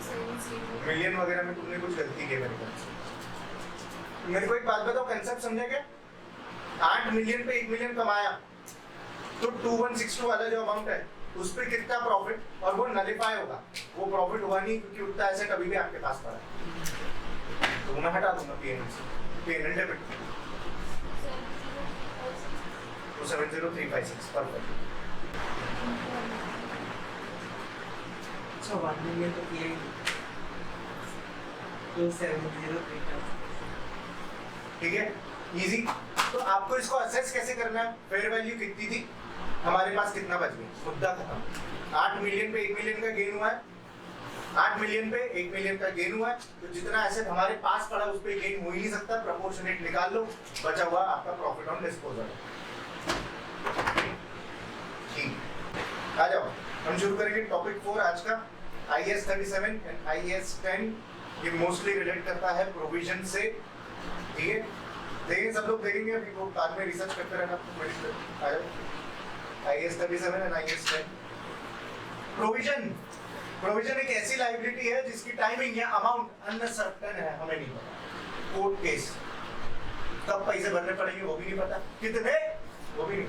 270 मिलियन वगैरह में तुमने कुछ गलती की मेरे ख्याल से। मेरे को एक बात बताओ, कंसेप्ट समझे क्या? 8 मिलियन पे 1 मिलियन कमाया तो 2162 वाला जो अमाउंट है उस पे कितना प्रॉफिट, और वो नलिफाई होगा, वो प्रॉफिट हुआ नहीं क्योंकि उतना एसेट अभी भी आपके पास पड़ा है, तो मैं हटा दूंगा पीएनएल से, पीएनएल डेबिट तो 70356 परफेक्ट। अच्छा 1 मिलियन तो किया ही नहीं। तो 703 ठीक है, इजी। तो आपको इसको असेस कैसे करना है? फेयर वैल्यू कितनी थी, हमारे पास कितना बच गया, मुद्दा खत्म। 8 मिलियन पे 1 मिलियन का गेन हुआ है, 8 मिलियन पे 1 मिलियन का गेन हुआ है, तो जितना एसेट हमारे पास पड़ा उस पे गेन हो ही नहीं सकता, प्रोपोर्शनेट निकाल लो, बचा हुआ आपका प्रॉफिट ऑन डिस्पोजल। ठीक, आ जाओ हम शुरू करेंगे टॉपिक 4 आज का, IAS 37 एंड IAS 10। ये मोस्टली रिलेट करता है प्रोविजन से। ठीक है, देखेंगे सब लोग, देखेंगे अभी वो बाद में रिसर्च करते रहना। आ जाओ IAS 37 and IAS 10। Provision, provision एक ऐसी लायबिलिटी है जिसकी टाइमिंग या अमाउंट अनसर्टेन है, हमें नहीं पता। कोर्ट केस कब पैसे भरने पड़ेंगे वो भी नहीं पता, कितने वो भी नहीं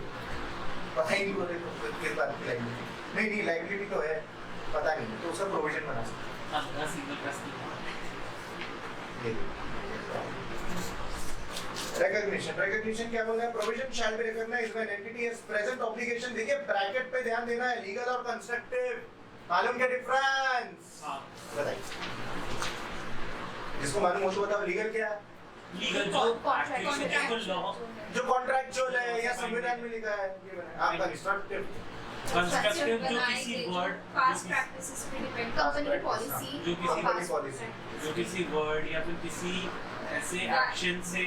पता ही नहीं बोले तो किस बात की लाइबिलिटी नहीं लाइबिलिटी तो है पता नहीं तो उसका प्रोविजन बना सकते recognition क्या बोल रहा है provision shall be recognized when entity has present obligation देखिए ब्रैकेट पे ध्यान देना है लीगल और कंस्ट्रक्टिव मालूम क्या डिफरेंस बताइए जिसको मालूम हो तो बताओ लीगल क्या है लीगल जो कॉन्ट्रैक्चुअल है या संविधान में लिखा है ये आप कंस्ट्रक्टिव कंस्ट्रक्टिव जो किसी वर्ड पास्ट प्रैक्टिसेस पे डिपेंड कंपनी की पॉलिसी जो किसी और past policy, जो किसी वर्ड या फिर किसी ऐसे एक्शन से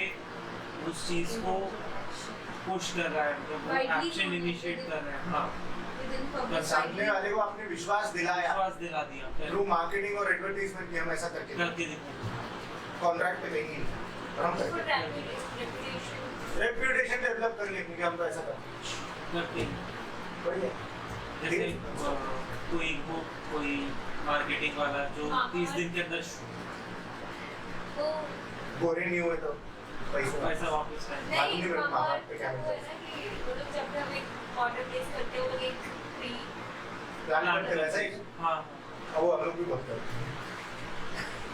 उस चीज को पुश कर रहा है मतलब Widely action known initiate within- कर रहा है हाँ within public सामने वाले को आपने विश्वास दिलाया विश्वास दिला दिया थ्रू मार्केटिंग और एडवर्टाइजमेंट कि हम ऐसा करके करके दिखाया कॉन्ट्रैक्ट पे कहीं नहीं और हम for करके reputation रेप्यूटेशन डेवलप कर लेंगे कि हम तो ऐसा करते करके बढ़िया जैसे कोई मार्केटिंग वाला जो हाँ, 30 दिन के अंदर तो गोरे नहीं हुए तो पैसा वापस आए नहीं मालूम नहीं मेरे वहाँ माँ-बाप पे पर क्या वो है ना कि वो लोग जब भी हम एक ऑर्डर प्लेस करते हैं वो लोग एक फ्री प्लान करते वैसा ही हाँ अब वो हम लोग भी बहुत करते हैं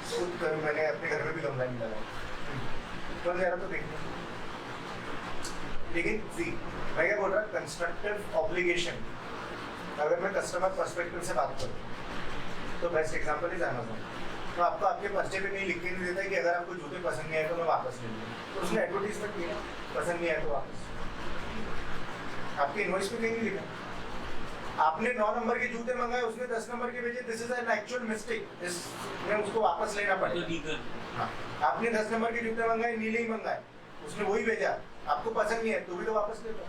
खुद कर मैंने अपने घर में भी गमला नहीं लगाया तो जरा तो देखना लेकिन सी मैं क्या बोल रहा कंस्ट्रक्टिव ऑब्लिगेशन अगर मैं कस्टमर पर्सपेक्टिव से बात करूँ तो बेस्ट एग्जांपल इज अमेज़न तो आपको आपके पर्चे पे कहीं लिख के नहीं देता है कि अगर आपको जूते पसंद नहीं आए तो मैं वापस ले लूँगा तो उसने एडवर्टीजमेंट किया पसंद नहीं आया तो वापस आपके इनवॉइस पे कहीं नहीं लिखा आपने 9 नंबर के जूते मंगाए उसने 10 नंबर के भेजे this is an actual mistake इसमें उसको वापस लेना तो पड़ेगा लीगल हाँ आपने 10 नंबर के जूते मंगाए नीले ही मंगाए उसने वही भेजा आपको पसंद नहीं है तो भी तो वापस ले लो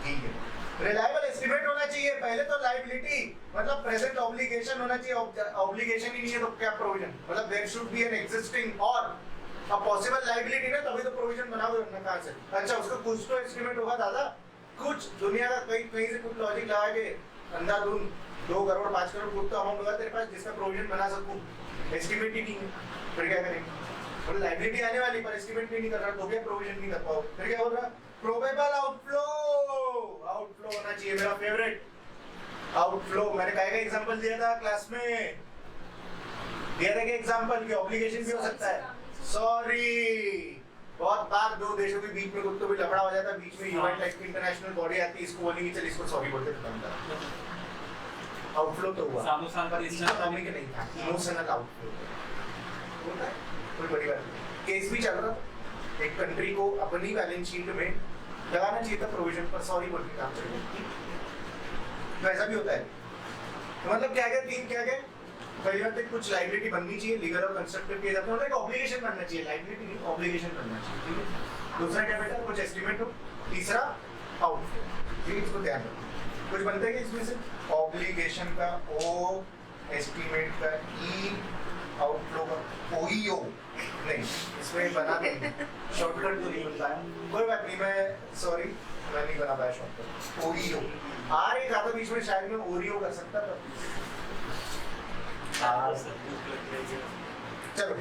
ठीक है रिलायबल एस्टिमेट होना चाहिए पहले तो लायबिलिटी मतलब प्रेजेंट ऑब्लिगेशन होना चाहिए ऑब्लिगेशन ही नहीं है तो क्या प्रोविजन मतलब there should be an existing और अ पॉसिबल लायबिलिटी ना तभी तो प्रोविजन बनाओगे वरना कहां से अच्छा उसका कुछ तो एस्टिमेट होगा दादा कुछ दुनिया का कहीं से कुछ लॉजिक लगा के अंधाधुन 2 करोड़ 5 करोड़ कुछ तो अमाउंट होगा तेरे पास जिसका प्रोविजन बना सकूं एस्टिमेट ही नहीं है फिर क्या करेंगे बोले लायबिलिटी आने वाली पर एस्टिमेट भी नहीं कर रहा तो क्या प्रोविजन नहीं कर पाओ फिर क्या बोल रहा प्रोबेबल आउटफ्लो होना चाहिए मेरा फेवरेट आउटफ्लो मैंने काय का एग्जांपल दिया था क्लास में दिया था कि एग्जांपल की ऑब्लिगेशन भी हो सकता है सॉरी बहुत बार दो देशों के बीच में कुछ तो भी लफड़ा हो जाता है बीच में यूएन टाइप की इंटरनेशनल बॉडी आती है इसको बोलेंगे चल इसको सॉरी बोलते खत्म कर आउटफ्लो तो हुआ सालों साल पर केस इसका टॉपिक नहीं था इमोशनल आउटफ्लो होता है कोई बड़ी बात नहीं केस भी चल रहा था एक कंट्री को अपनी बैलेंस शीट में लगाना चाहिए था प्रोविजन पर सॉरी बोल के काम करेंगे तो ऐसा भी होता है तो मतलब क्या क्या तीन क्या क्या पहली बात कुछ लायबिलिटी बननी चाहिए लीगल और कंस्ट्रक्टिव के मतलब एक ऑब्लिगेशन बनना चाहिए लायबिलिटी नहीं ऑब्लिगेशन बनना चाहिए ठीक है दूसरा क्या बेटा कुछ एस्टिमेट हो तीसरा आउटफ्लो ठीक है इसको ध्यान रखो कुछ बनता है कि इसमें से ऑब्लिगेशन का ओ एस्टिमेट का ई आउटफ्लो का ओईओ नहीं इसमें बना नहीं शॉर्टकट तो नहीं बनता है कोई बात नहीं मैं सॉरी मैं नहीं बना पाया शॉर्टकट ओईओ आर एक आता बीच में शायद मैं ओरियो कर सकता था चलो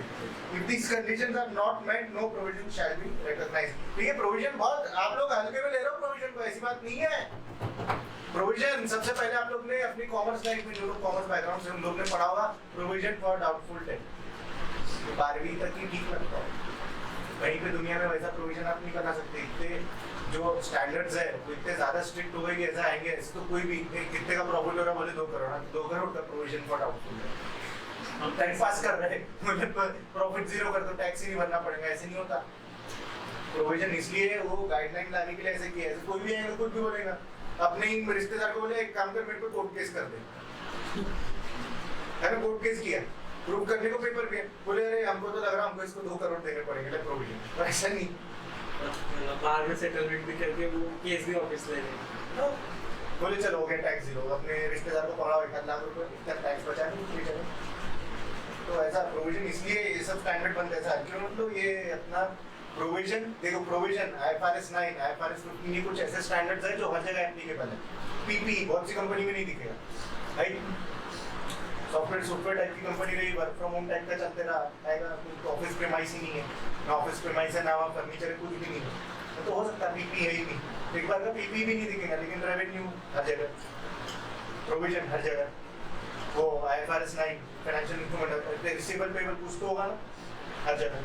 if these conditions are not met no provision shall be recognized ठीक है प्रोविजन बहुत आप लोग हल्के में ले रहे हो प्रोविजन को ऐसी बात नहीं है प्रोविजन सबसे पहले आप लोग ने अपनी कॉमर्स लाइफ में जो लोग कॉमर्स बैकग्राउंड से उन लोग ने पढ़ा होगा प्रोविजन फॉर डाउटफुल डेट 12वीं तक ही ठीक लगता है वहीं पे दुनिया में वैसा प्रोविजन आप नहीं बना सकते इतने जो स्टैंडर्ड्स है वो इतने ज्यादा स्ट्रिक्ट हो गए कि ऐसा आएंगे ऐसे तो कोई भी कितने का प्रॉफिट हो रहा बोले 2 करोड़ 2 करोड़ का प्रोविजन फॉर डाउटफुल डेट हम टैक्स पास कर रहे हैं मतलब प्रॉफिट 0 कर दो टैक्स ही नहीं भरना पड़ेगा ऐसे नहीं होता प्रोविजन इसलिए वो गाइडलाइन लाने के लिए ऐसे किया है कोई भी आएगा कुछ भी बोलेगा अपने ही रिश्तेदार को बोले एक काम कर मेरे को कोर्ट केस कर दे है ना कोर्ट केस किया प्रूव करने को पेपर भी बोले अरे हमको तो लग रहा हमको इसको 2 करोड़ देने पड़ेंगे प्रोविजन तो ऐसा नहीं बाहर में सेटलमेंट भी करके वो केस भी वापस ले लेंगे बोले चलो हो गया टैक्स 0 अपने रिश्तेदार को पकड़ा 1 लाख रुपए इतना टैक्स बचा नहीं तो ऐसा प्रोविजन इसलिए ये सब स्टैंडर्ड बनते हैं क्यों मतलब ये अपना प्रोविजन देखो प्रोविजन IFRS 9 IFRS 15 ये कुछ ऐसे स्टैंडर्ड्स हैं जो हर जगह एप्लीकेबल है पीपी बहुत सी कंपनी में नहीं दिखेगा राइट सॉफ्टवेयर टाइप की कंपनी रही, वर्क फ्रॉम होम टाइप का चलते रहा, आएगा तो ऑफिस प्रेमाइस ही नहीं है, ना ऑफिस प्रेमाइस है ना वहाँ फर्नीचर है, कुछ भी नहीं है, तो हो सकता है पीपी है ही नहीं, एक बार का पीपी भी नहीं दिखेगा, लेकिन रेवेन्यू हर जगह, प्रोविजन हर जगह, वो IFRS 9 financial instrument receivable payable कुछ तो होगा ना हर जगह।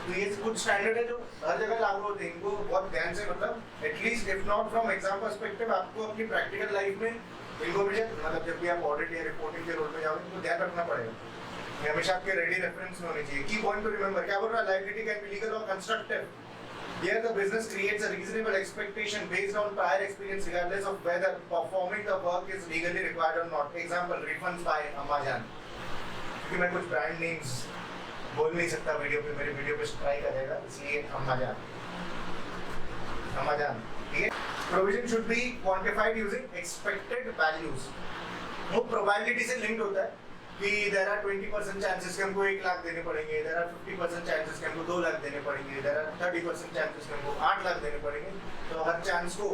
तो ये कुछ स्टैंडर्ड है जो हर जगह लागू होते हैं, इनको बहुत ध्यान से मतलब at least if not from exam perspective आपको अपनी प्रैक्टिकल लाइफ में इनको भी मतलब जब भी आप ऑडिट या रिपोर्टिंग के रोल में जाओगे इनको ध्यान रखना पड़ेगा, ये हमेशा आपके रेडी रेफरेंस में होने चाहिए। की पॉइंट टू रिमेंबर, क्या बोल रहा है, लायबिलिटी कैन बी लीगल और constructive. Here the business creates a reasonable expectation based on prior experience regardless of whether performing the work is legally required or not. Example, refunds by Amazon. क्योंकि मैं कुछ brand names बोल नहीं सकता video पे, मेरे video पे strike आ जाएगा, इसलिए Amazon, ठीक है। Provision should be quantified using expected values. वो probability से linked होता है कि there are 20% chances कि हमको 1 लाख देने पड़ेंगे, there are 50% chances कि हमको 2 लाख देने पड़ेंगे, there are 30% chances कि हमको 8 लाख देने पड़ेंगे। तो हर चांस को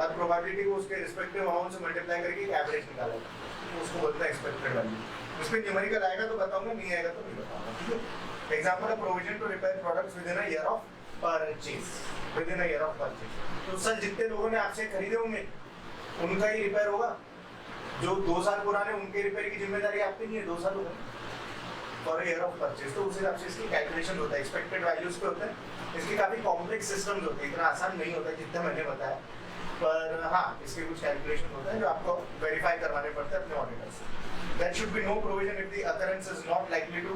हर प्रोबेबिलिटी को उसके रिस्पेक्टिव अमाउंट से मल्टीप्लाई करके एक एवरेज निकाला जाए, उसको बोलते हैं एक्सपेक्टेड वैल्यू। उस पे न्यूमेरिकल आएगा तो बताऊंगा, नहीं आएगा तो नहीं बताऊंगा, ठीक है। एग्जांपल है provision to repair products within a year of purchase, within a year of purchase. तो सर जितने लोगों ने आपसे खरीदे होंगे उनका ही रिपेयर होगा, जो 2 साल पुराने उनके रिपेयर की जिम्मेदारी आपकी नहीं है, 2 साल हो गए फॉर ईयर ऑफ परचेज। तो उस हिसाब से इसकी कैलकुलेशन होता है, एक्सपेक्टेड वैल्यूज पे होता है। इसके काफी कॉम्प्लेक्स सिस्टम्स होते हैं, इतना आसान नहीं होता जितना मैंने बताया, पर हाँ इसके कुछ कैलकुलेशन होता है जो आपको वेरीफाई करवाने पड़ते हैं अपने ऑडिटर से। There should be no provision if the occurrence is not likely to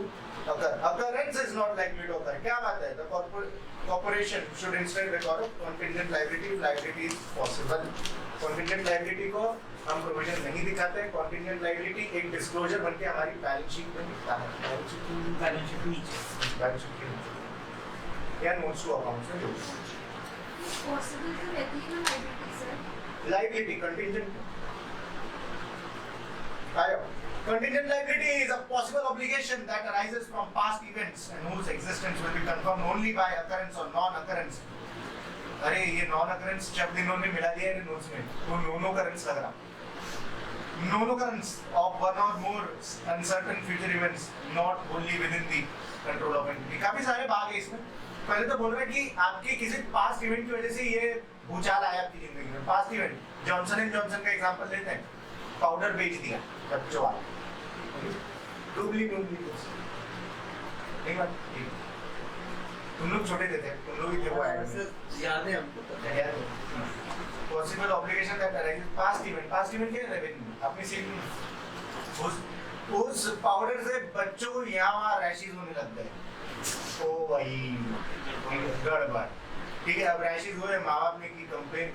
occur. Occurrence is not likely to occur. क्या बात है? The corporation should instead record a contingent liability if liability is possible. Contingent liability को हम provision नहीं दिखाते हैं, contingent liability एक disclosure बनके हमारी बैलेंस शीट में दिखता है, बैलेंस शीट नीचे, बैलेंस शीट के नीचे या नोट्स टू अकाउंट्स में जो पॉसिबल तो रहती है ना लायबिलिटी सर, liability contingent आयो। Contingent liability is a possible obligation that arises from past events and whose existence will be confirmed only by occurrence or non-occurrence. अरे ये non-occurrence शब्द इन्होंने मिला दिया है नोट्स में, वो non-occurrence लग रहा। Non-occurrence of one or more uncertain future events not wholly within the control of entity. काफी सारे भाग हैं इसमें। पहले तो बोल रहा है कि आपके किसी पास्ट इवेंट की वजह से ये भूचाल आया आपकी जिंदगी में। Past event, Johnson and Johnson का एग्जांपल लेते हैं, पाउडर बेच दिया बच्चों वाला, डुबली नहीं बात, तुम लोग छोटे थे, तुम लोग ही थे, वो याद है हमको, possible obligation that arises past event क्या है, रेवेन्यू अपनी सीट उस पाउडर से बच्चों को यहाँ रैशेज होने लग गए। ओ भाई गड़बड़, ठीक है। अब रैशेज हुए, माँ बाप ने की कंप्लेन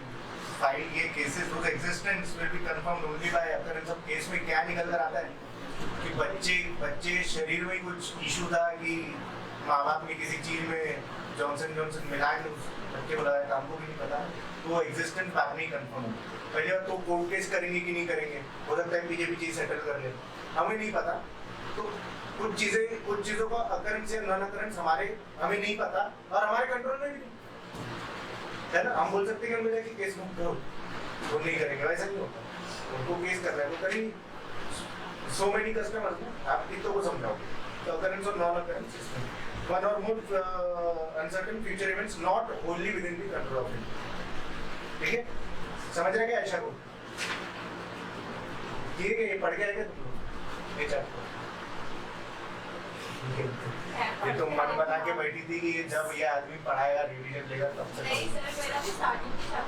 फाइल, ये केसेस उस existence will be confirmed only by occurrence of case में क्या निकल कर आता है कि बच्चे शरीर में कुछ इशू था कि माँ बाप ने किसी चीज में जॉनसन मिलान बच्चे को लगाया था, हमको भी नहीं पता, तो वो एग्जिस्टेंस बाद में ही कंफर्म हो। पहले बार तो कोर्ट केस करेंगे कि नहीं करेंगे, हो सकता है पीछे सेटल कर ले, हमें नहीं पता। तो कुछ चीज़ों का अकरेंस या नॉन अकरेंस हमें नहीं पता और हमारे कंट्रोल में भी नहीं है ना। हम बोल सकते हैं कि हम जाके केस बुक करो, वो नहीं करेंगे, वैसा नहीं होता। उनको केस कर रहा है, वो करेंगे। सो मेनी कस्टमर्स ना, आप कितनों को समझाओगे? तो अकरेंस और नॉन अकरेंस इसमें one or more uncertain future events not wholly within the control of it. ठीक है, समझ रहे क्या आयशा को? ये पढ़ के आएगा तुम लोग ये चैप्टर? ये तो मन बना के बैठी थी कि जब ये आदमी पढ़ाएगा रिवीजन लेगा तब से। नहीं सर, मेरा भी स्टार्टिंग की था,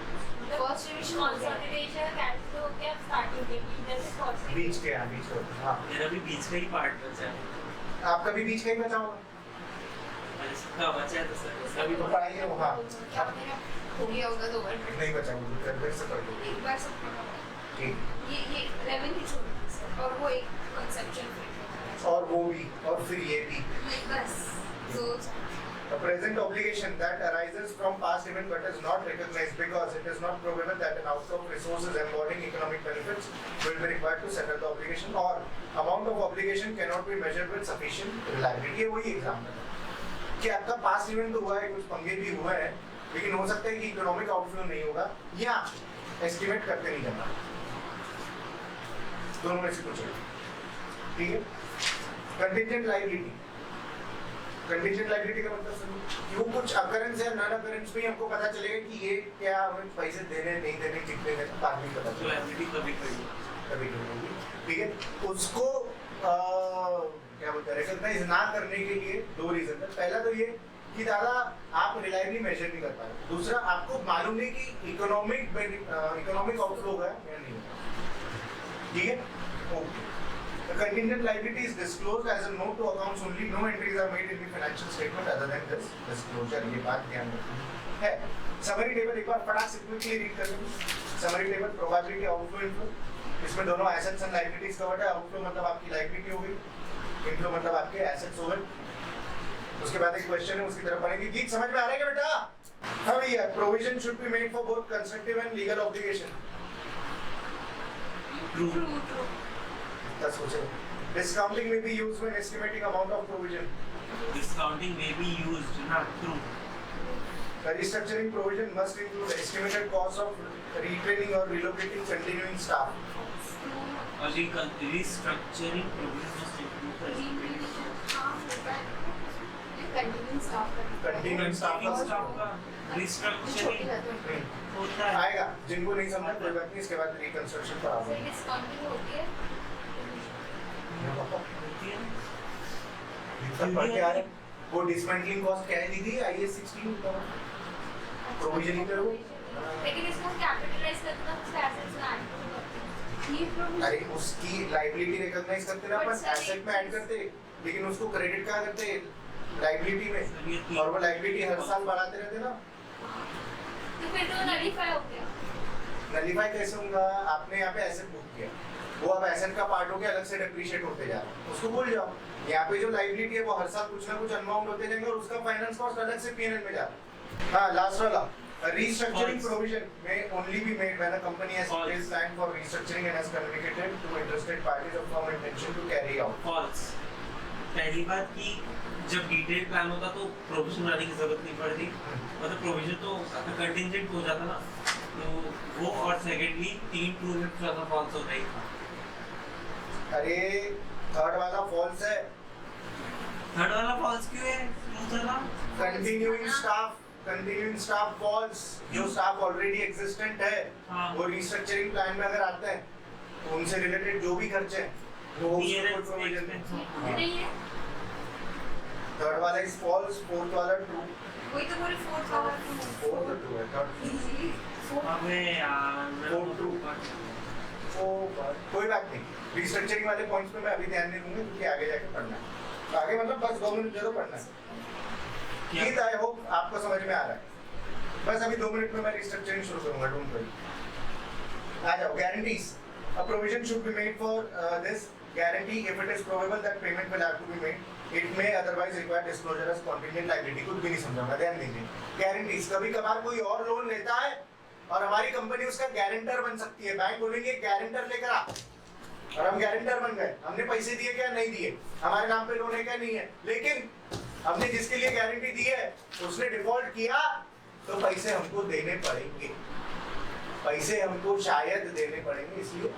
फर्स्ट रिवीजन कंसोलिडेशन कैंसिल हो गया, स्टार्टिंग के इधर से फर्स्ट बीच के हाँ, मेरा भी बीच का ही पार्ट बचा है। आपका भी बीच का ही बचा होगा? हाँ बचा है तो सर अभी तो पढ़ाई है वो, हाँ क्या मेरा हो गया होगा 2 बार नहीं बचा होगा, फिर से पढ़ लो। एक बार सब पढ़ा। ठीक, ये रेवेन्यू छोड़ सर, और वो एक कंसेप्चुअल और वो भी और फिर ये भी। बस दो। A present obligation that arises from past event but is not recognized because it is not probable that an outflow of resources embodying economic benefits will be required to settle the obligation or amount of obligation cannot be measured with sufficient reliability। वही example है कि आपका past event तो हुआ है, कुछ पंगे भी हुए हैं, लेकिन हो सकता है कि इकोनॉमिक आउटफ्लो नहीं होगा या एस्टिमेट करते नहीं जाना, दोनों में से कुछ है। ठीक है। कंटिजेंट लायबिलिटी, कंटिजेंट लायबिलिटी का मतलब समझो वो कुछ अकरेंस या नॉन अकरेंस में हमको पता चलेगा कि ये क्या हमें पैसे देने नहीं देने कितने देने बाद में पता तो चलेगा लायबिलिटी कभी कभी कभी कभी, ठीक है। उसको क्या बोलते हैं रिकॉग्नाइज ना करने के लिए दो रीजन है। पहला तो ये कि दादा आप रिलायबली मेजर नहीं कर पाए, दूसरा आपको मालूम नहीं कि इकोनॉमिक आउटफ्लो है या नहीं है, ठीक है। Okay, the contingent liability is disclosed as a note to accounts only, no entries are made in the financial statement other than this disclosure, ये बात ध्यान रखनी है। समरी टेबल एक बार फटाक से क्विकली रीड कर लेंगे। Summary table probability outflow inflow, इसमें दोनों एसेट्स एंड लायबिलिटीज कवर्ड है। आउटफ्लो मतलब आपकी लायबिलिटी हो गई, इनफ्लो मतलब आपके एसेट्स हो गए। उसके बाद एक क्वेश्चन है, उसकी तरफ पढ़ेंगे। गीत समझ में आ रहा है क्या बेटा? हाँ भैया, provision should be made for both constructive and legal obligation. True That's what it. Discounting may be used when estimating amount of provision. Discounting में भी यूज्ड ना true The restructuring provision must include estimated cost of retraining or relocating continuing staff. और restructuring provision must include continue stop कर Continuing staff का restructuring होता है। आएगा, जिनको नहीं समझा कोई बात नहीं, इसके बाद रिकंस्ट्रक्शन पर फिर आएंगे। डिस्काउंटिंग होती है होती है तब पढ़ के आ रहे हैं। वो डिसमेंटलिंग कॉस्ट क्या है दीदी? IAS 16 का प्रोविजनिंग करो। लेकिन इसको कैपिटलाइज करना उसका एसेट्स में ऐड करो। ये प्रोविजन अरे उसकी लायबिलिटी रिकॉग्नाइज करते ना अपन, एसेट में ऐड करते, लेकिन उसको क्रेडिट कहाँ करते? लायबिलिटी में। और वो लायबिलिटी हर साल बढ़ाते रहते ना। तो फिर तो नलीफाई हो गया। नलीफाई कैसे होगा? आपने यहाँ पे एसेट बुक किया, वो अब एसेट का पार्ट हो गया, अलग से डेप्रिशिएट होते जा रहा है, उसको भूल जाओ। यहाँ पे जो लायबिलिटी है वो हर साल कुछ ना कुछ अनबाउंड होते जाएंगे और उसका फाइनेंस कॉस्ट अलग से पीएनएल में जा रहा है। हाँ, लास्ट वाला restructuring provision may only be made when a company has placed plan for restructuring and has communicated to interested parties of firm intention to carry out. Falls. पहली बात कि जब डिटेल प्लान होता तो प्रोविजन बनाने की जरूरत नहीं पड़ती, मतलब प्रोविजन तो कंटिंजेंट हो जाता ना, तो वो। और सेकेंडली 3 ट्रू में ज्यादा फॉल्स होता ही था। अरे थर्ड वाला फॉल्स है। थर्ड वाला फॉल्स क्यों है? क्यों था? Continuing staff falls. जो स्टाफ ऑलरेडी एग्जिस्टेंट है हाँ। वो रिस्ट्रक्चरिंग प्लान में अगर आते हैं तो उनसे रिलेटेड जो भी खर्चे हैं वो उसको प्रोविजन में। नहीं है थर्ड वाला इज फॉल्स, फोर्थ वाला ट्रू। वही तो पूरे फोर्थ वाला फोर्थ ट्रू है, थर्ड अबे यार Four true. कोई बात नहीं, रिस्ट्रक्चरिंग वाले पॉइंट्स पे मैं अभी ध्यान नहीं दूंगा क्योंकि आगे जाके पढ़ना है। आगे मतलब बस 2 मिनट जरूर पढ़ना है। गीत आई होप आपको समझ में आ रहा है। बस अभी 2 मिनट में मैं रिस्ट्रक्चरिंग शुरू करूंगा, डोंट वरी। आ जाओ, guarantees. A provision should be made for this guarantee if it is probable that payment will have to be made. It may otherwise require disclosure as contingent liability. कुछ भी नहीं समझाऊंगा, ध्यान दीजिए। गारंटीज, कभी कभार कोई और लोन लेता है और हमारी कंपनी उसका गारंटर बन सकती है। बैंक बोलेंगे गारंटर लेकर आ, और हम गारंटर बन गए। हमने पैसे दिए क्या? नहीं दिए। हमारे नाम पे लोन है क्या? नहीं है। लेकिन हमने जिसके लिए गारंटी दी है उसने डिफॉल्ट किया तो पैसे हमको देने पड़ेंगे, पैसे हमको शायद देने पड़ेंगे, इसलिए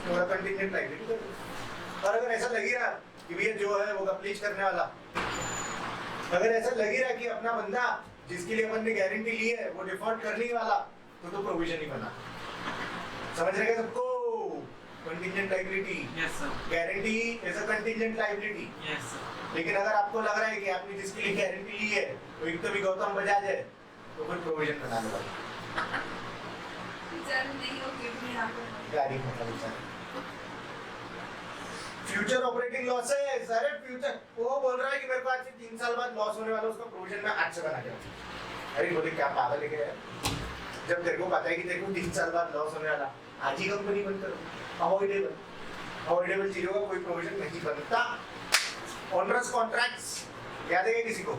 थोड़ा कंटिजेंट लायबिलिटी कर दो। और अगर ऐसा लग ही रहा कि भैया जो है वो प्लीज करने वाला, अगर ऐसा लग ही रहा कि अपना बंदा जिसके लिए अपन ने गारंटी ली है वो डिफॉल्ट करने वाला, तो प्रोविजन ही बना। समझ रहे सबको? Contingent liability, yes sir, guarantee is a contingent liability. Yes sir. लेकिन अगर आपको लग रहा है कि आपने जिसके लिए गारंटी ली है वो एक तो भी गौतम बजाज है, तो फिर प्रोविजन बनाने वाला जरूर नहीं होगी भी यहाँ पे। गाड़ी मतलब बेचारा। फ्यूचर ऑपरेटिंग लॉसेस, अरे फ्यूचर वो बोल रहा है कि मेरे को आज से 3 साल बाद लॉस होने वाला, उसका प्रोविजन मैं आज से बना के रखूं। अरे बोले क्या पागल है क्या? जब तेरे को पता है कि तेरे को 3 साल बाद लॉस होने वाला, आज ही कंपनी बंद करो। अवॉइडेबल चीजों का कोई प्रोविजन नहीं बनता। ऑनरस कॉन्ट्रैक्ट्स याद है किसी को?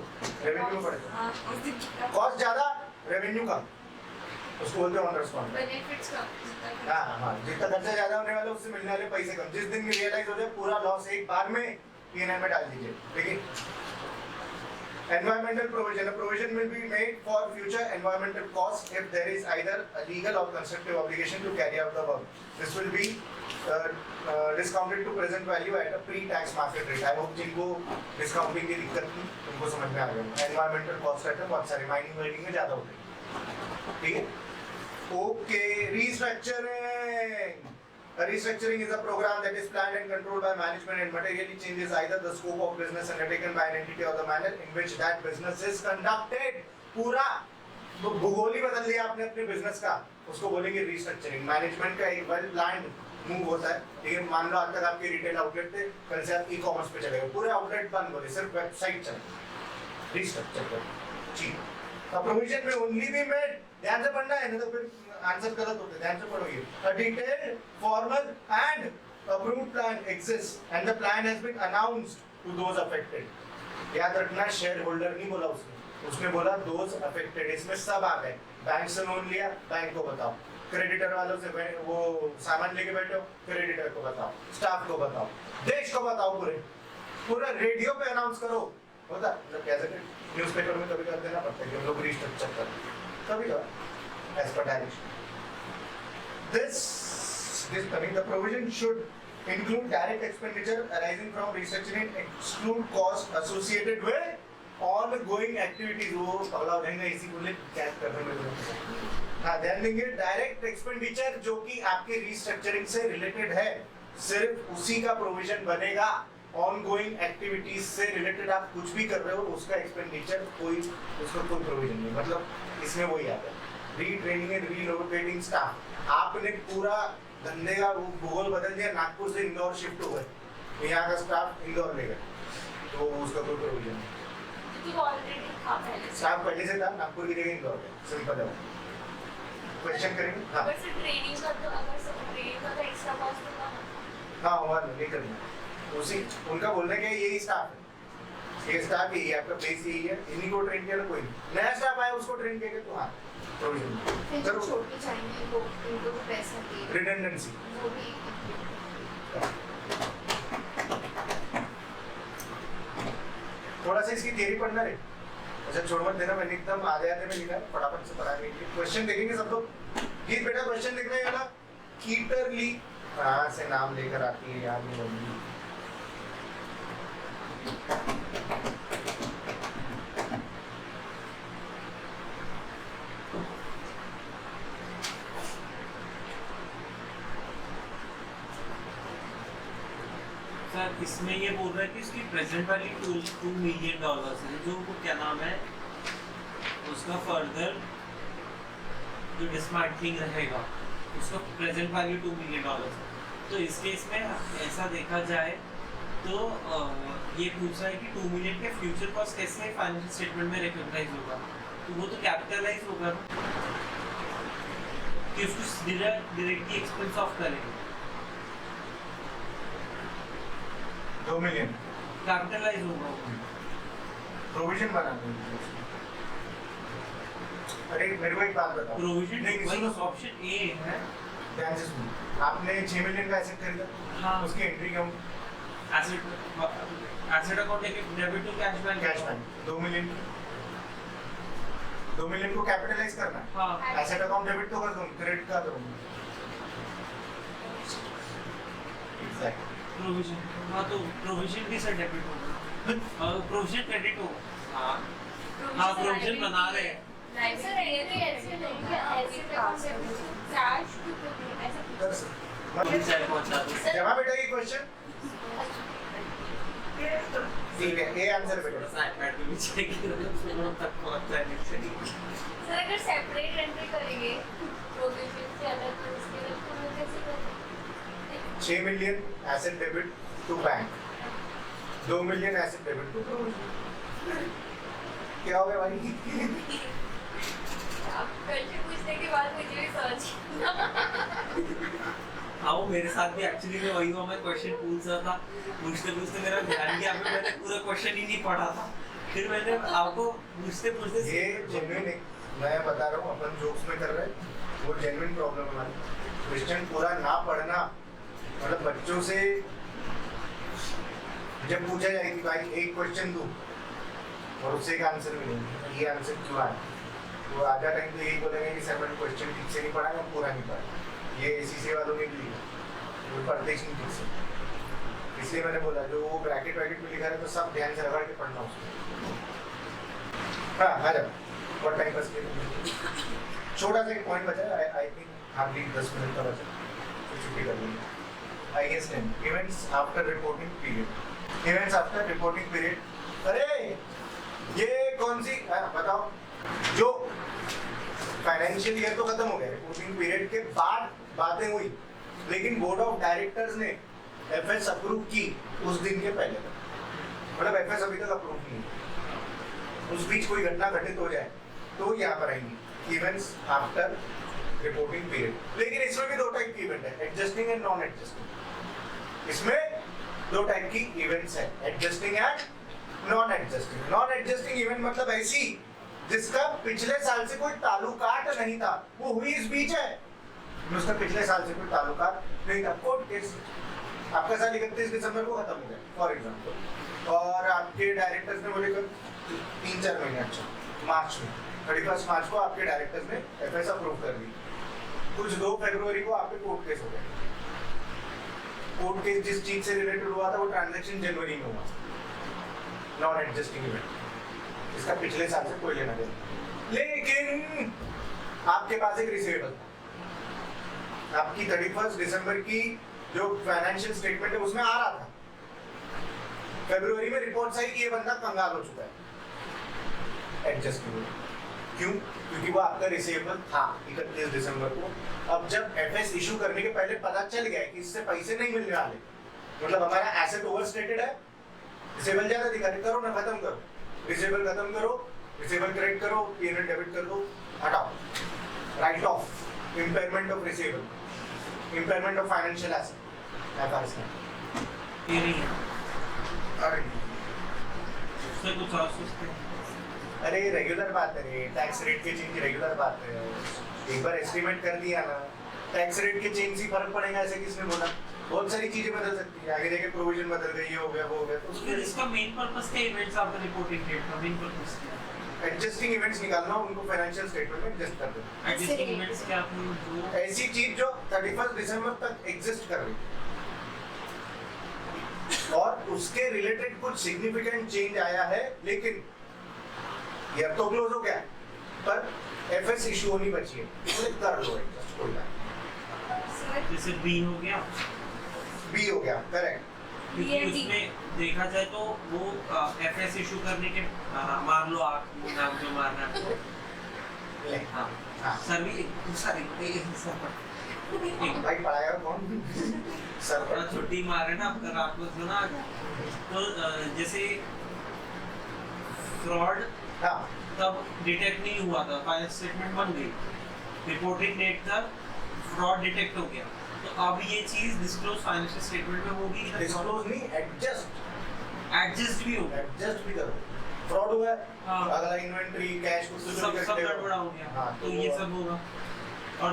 रेवेन्यू पड़ेगा, हाँ, उस दिन कितना कॉस्ट ज्यादा रेवेन्यू कम, उसको बोलते हैं ऑनरस कॉन्ट्रैक्ट। बेनिफिट्स का हाँ, जितना खर्चा ज्यादा होने वाला उससे मिलने वाले पैसे कम। जिस दिन भी रियलाइज हो जाए पूरा लॉस एक बार में पीएनएल में डाल दीजिए। लेकिन Environmental provision. A provision will be made for future environmental costs if there is either a legal or constructive obligation to carry out the work. This will be discounted to present value at a pre-tax market rate. I hope जिनको discounting की दिक्कत थी उनको समझ में आ गया. Environmental cost रहते हैं बहुत सारे mining वाइनिंग में ज़्यादा होते हैं. ठीक है? Okay, restructuring. A restructuring is a program that is planned and controlled by management and materially changes either the scope of business undertaken by an entity or the manner in which that business is conducted. पूरा भूगोल ही बदल दिया आपने अपने business का, उसको बोलेंगे restructuring. Management का एक वेल प्लान्ड मूव होता है. ठीक है, मान लो आज तक आपके रिटेल आउटलेट थे, कल से आप ई-कॉमर्स पे चले गए, पूरे आउटलेट बंद हो गए, सिर्फ वेबसाइट चले. रिस्ट्रक्चर कर जी. A provision may only be made. ध्यान से पढ़ना है, नहीं तो फिर आंसर गलत होते हैं. ध्यान से पढ़ोगे. A detailed, formal and approved plan exists and the plan has been announced to those affected. याद रखना, शेयर होल्डर नहीं बोला उसने बोला those affected. इसमें सब आ गए. बैंक से लोन लिया, बैंक को बताओ. क्रेडिटर वालों से वो सामान लेके बैठे हो, क्रेडिटर को बताओ. स्टाफ को बताओ, देश को बताओ. पूरे रेडियो पे अनाउंस करो. होता मतलब कैसे न्यूज़पेपर में कभी कर देना पड़ता है कि हम लोग रिस्ट्रक्चर कर कभी कभी as per direction. This coming, the provision should include direct expenditure arising from restructuring, exclude costs associated with ongoing activities. वो पगला हो जाएंगे इसी को ले कैच करने में. हाँ, ध्यान देंगे, डायरेक्ट एक्सपेंडिचर जो कि आपके रिस्ट्रक्चरिंग से रिलेटेड है, सिर्फ उसी का प्रोविजन बनेगा. ऑनगोइंग एक्टिविटीज से रिलेटेड आप कुछ भी कर रहे हो, उसका एक्सपेंडिचर कोई, उसका कोई प्रोविजन नहीं. मतलब इसमें वही आता है, रीट्रेनिंग एंड रीलोकेटिंग स्टाफ. आपने पूरा धंधे का भूगोल बदल दिया, नागपुर से इंदौर शिफ्ट हो गए, यहाँ का स्टाफ इंदौर ले गए, तो उसका कोई प्रोविजन नहीं. क्योंकि वो ऑलरेडी था पहले से. स्टाफ पहले से था, नागपुर की जगह इंदौर है. सिंपल है. क्वेश्चन करेंगे. हाँ अगर से ट्रेनिंग का तो अगर से ट्रेनिंग का तो एक्स्ट्रा कॉस्ट होगा ना. हाँ, वहाँ नहीं करना. उसी उनका बोलने के यही स्टाफ है, ये स्टाफ यही है, आपका बेस यही है. इन्हीं को ट्रेन किया, कोई नया स्टाफ आया उसको ट्रेन किया तो हाँ प्रोविजन. फिर जो छोटे चाहिए वो उनको भी पैसा दे, रिडंडेंसी. वो भी थोड़ा सा इसकी थियरी पढ़ना रे. अच्छा छोड़ मत देना, मैंने एकदम आधे आधे में लिखा, फटाफट से पढ़ाने के लिए. क्वेश्चन देखेंगे सब लोग. गीत बेटा क्वेश्चन देखना है वाला. कीटरली कहाँ से नाम लेकर आती है यार ये बंदी. सर इसमें ये बोल रहा है कि इसकी प्रेजेंट वैल्यू $2 मिलियन है, जो वो क्या नाम है उसका फर्दर जो डिस्मैंटलिंग रहेगा उसका प्रेजेंट वैल्यू $2 मिलियन है. तो इस केस में ऐसा देखा जाए तो ये पूछ रहा है कि 2 मिलियन के फ्यूचर कॉस्ट कैसे फाइनेंशियल स्टेटमेंट में रिकॉग्नाइज होगा. तो वो तो कैपिटलाइज होगा कि उसको डायरेक्टली एक्सपेंस ऑफ करेंगे. 2 मिलियन कैपिटलाइज होगा प्रोविजन बना देंगे. अरे मेरे को एक बात बताओ. प्रोविजन नहीं, वही सुनो. ऑप्शन ए है. ध्यान से सुनो. आपने 6 मिलियन का एसेट खरीदा. हाँ. उसकी एंट्री क्या होगी? Asset account debit to cash bank. Cash bank 2 million. 2 million को कैपिटलाइज करना है. हाँ. एसेट अकाउंट डेबिट तो कर दूँ, क्रेडिट का करूँ. एग्जैक्ट. प्रोविजन. हाँ तो प्रोविजन भी सर डेबिट होगा. प्रोविजन क्रेडिट होगा. हाँ. हाँ प्रोविजन बना रहे हैं. ऐसे नहीं है कि ऐसे नहीं है, ऐसे कैश टू ऐसा कर सकते. पुलिस जाए पहुंचा दो. जमा बेटा ये क्वेश्चन. ठीक है, ये आंसर बेटा. थोड़ा सा iPad पे भी चेक करो तो तक पहुंच जाए. सर अगर सेपरेट एंट्री करेंगे प्रोविजन से अलग तो उसके लिए तो हम कैसे करें. 6 million asset debit to bank, 2 million asset debit to provision. क्या हो गया भाई? आप क्वेश्चन पूछने के बाद मुझे भी समझ. हाँ वो मेरे साथ भी एक्चुअली में वही हुआ. मैं क्वेश्चन पूछ रहा था, पूछते पूछते मेरा ध्यान गया, मैंने पूरा क्वेश्चन ही नहीं पढ़ा था. फिर मैंने आपको पूछते पूछते ये जेन्युइन है, मैं बता रहा हूँ. अपन जोक्स में कर रहे हैं, वो जेन्युइन प्रॉब्लम है हमारी. क्वेश्चन पूरा ना पढ़ना, मतलब बच्चों से जब पूछा जाए कि भाई एक क्वेश्चन दूं और उससे एक आंसर मिलेंगे, ये आंसर क्यों आया। तो आधा टाइम तो यही बोलेंगे कि सर मैंने क्वेश्चन ठीक से नहीं पढ़ा है, पूरा नहीं पढ़ा। ये एसीसी वालों ने भी लिखा, वो पढ़ते ही नहीं ठीक से। इसलिए मैंने बोला जो वो ब्रैकेट वैकेट में लिखा है तो सब ध्यान से रगड़ के पढ़ना उसको। हाँ आ जाओ, बहुत टाइम बस छोटा सा एक पॉइंट बचा है, आई थिंक हार्डली 10 मिनट का बचा, तो छुट्टी कर लेंगे। I guess 10 events after reporting period. Events after reporting period, अरे ये कौन सी बताओ, जो फाइनेंशियल ईयर तो खत्म हो गया, रिपोर्टिंग पीरियड के बाद बातें हुई, लेकिन बोर्ड ऑफ डायरेक्टर्स ने एफएस अप्रूव की उस दिन के पहले तक, मतलब एफएस अभी तक अप्रूव नहीं है, उस बीच कोई घटना घटित हो जाए तो यहाँ पर आएंगी इवेंट्स आफ्टर रिपोर्टिंग पीरियड। लेकिन इसमें भी दो टाइप की इवेंट है, एडजस्टिंग एंड नॉन एडजस्टिंग। इसमें दो टाइप की इवेंट्स है, adjusting and non adjusting. Non adjusting event मतलब ऐसी जिसका पिछले साल से कोई ताल्लुकात नहीं था, वो हुई इस बीच है, उसका पिछले साल से कोई ताल्लुकात नहीं था। कोर्ट केस, आपका साल 31 दिसंबर को खत्म हो गया फॉर एग्जाम्पल, और आपके डायरेक्टर्स ने बोले 3-4 महीने, अच्छा मार्च में 31 मार्च को आपके डायरेक्टर्स ने एफएस अप्रूव कर दी, कुछ 2 फरवरी को आपके कोर्ट केस हो गया। कोर्ट केस जिस चीज से रिलेटेड हुआ था वो ट्रांजैक्शन जनवरी में हुआ, नॉन एडजस्टिंग इवेंट, इसका पिछले साल से कोई लेना देना। लेकिन आपके पास एक रिसीवेबल था, आपकी 31 दिसंबर की जो फाइनेंशियल स्टेटमेंट है उसमें आ रहा था, फरवरी में रिपोर्ट आई कि ये बंदा कंगाल हो चुका है, एडजस्टिंग। क्यों? क्योंकि वो आपका रिसीवेबल था 31 दिसंबर को। अब जब एफएस इशू करने के पहले पता चल गया कि इससे पैसे नहीं मिलने वाले, मतलब हमारा एसेट ओवरस्टेटेड है, रिसीवेबल ज्यादा दिखा रहे, करो ना, खत्म करो, रिसीवेबल खत्म करो, रिसीवेबल क्रेडिट करो, पीएनएल डेबिट कर दो, हटाओ, right of, impairment of receivable, impairment of financial asset, FRS में ये नहीं है, अरे उससे कुछ और सोचते हैं। अरे रेगुलर बात है, टैक्स रेट के चेंज रेगुलर बात है, एक बार एस्टिमेट कर दिया ना, टैक्स रेट के चेंज से फर्क पड़ेगा ऐसे किसने बोला, बहुत सारी चीजें बदल सकती है, आगे जाके प्रोविजन बदल गई, ये हो गया वो हो गया, तो फिर उसमें इसका मेन पर्पस क्या, इवेंट्स आफ्टर रिपोर्टिंग डेट का मेन पर्पस क्या है? एडजस्टिंग इवेंट्स निकालना, उनको फाइनेंशियल स्टेटमेंट में एडजस्ट कर देना। एडजस्टिंग इवेंट्स क्या आपने जो ऐसी चीज जो 31 दिसंबर तक एग्जिस्ट कर रही और उसके रिलेटेड कुछ सिग्निफिकेंट चेंज आया है, लेकिन ये तो क्लोज हो गया, पर एफएस इशू होनी बची है, तो कर लो एडजस्ट, कोई बात। जैसे बी हो गया, बी हो गया, करेक्ट, क्योंकि उसमें देखा जाए तो वो एफएस इशू करने के मान लो आप नाम जो मारना है आपको, हाँ सर भी सर भाई पढ़ाया कौन सर थोड़ा छुट्टी मारे ना आपका रात को सुना, तो जैसे फ्रॉड हाँ तब डिटेक्ट नहीं हुआ था, फाइनेंस स्टेटमेंट बन गई, रिपोर्टिंग डेट तक फ्रॉड डिटेक्ट हो गया, तो अब ये चीज डिस्क्लोज फाइनेंशियल स्टेटमेंट में होगी, डिस्क्लोज नहीं, एडजस्ट भी होगा, एडजस्ट भी करो, फ्रॉड हुआ है, हाँ। अगला इन्वेंटरी कैश कुछ सब गड़बड़ा हो गया, हाँ, तो ये सब होगा। और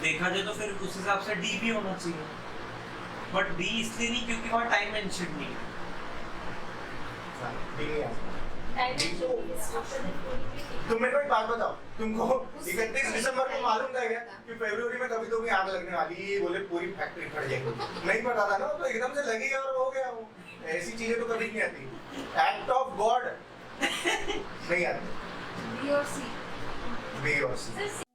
देखा जाए तो फिर उस हिसाब से डी भी होना चाहिए, बट डी इसलिए नहीं क्योंकि वहाँ टाइम मेंशन नहीं है। तुम मेरे को एक बात बताओ, तुमको 31 दिसंबर को मालूम था क्या कि फरवरी में कभी तो भी आग लगने वाली, बोले पूरी फैक्ट्री फट जाएगी, नहीं पता था ना, तो एकदम से लगी और हो गया वो, ऐसी चीजें तो कभी नहीं आती, एक्ट ऑफ गॉड नहीं आती, बी और सी बी और सी।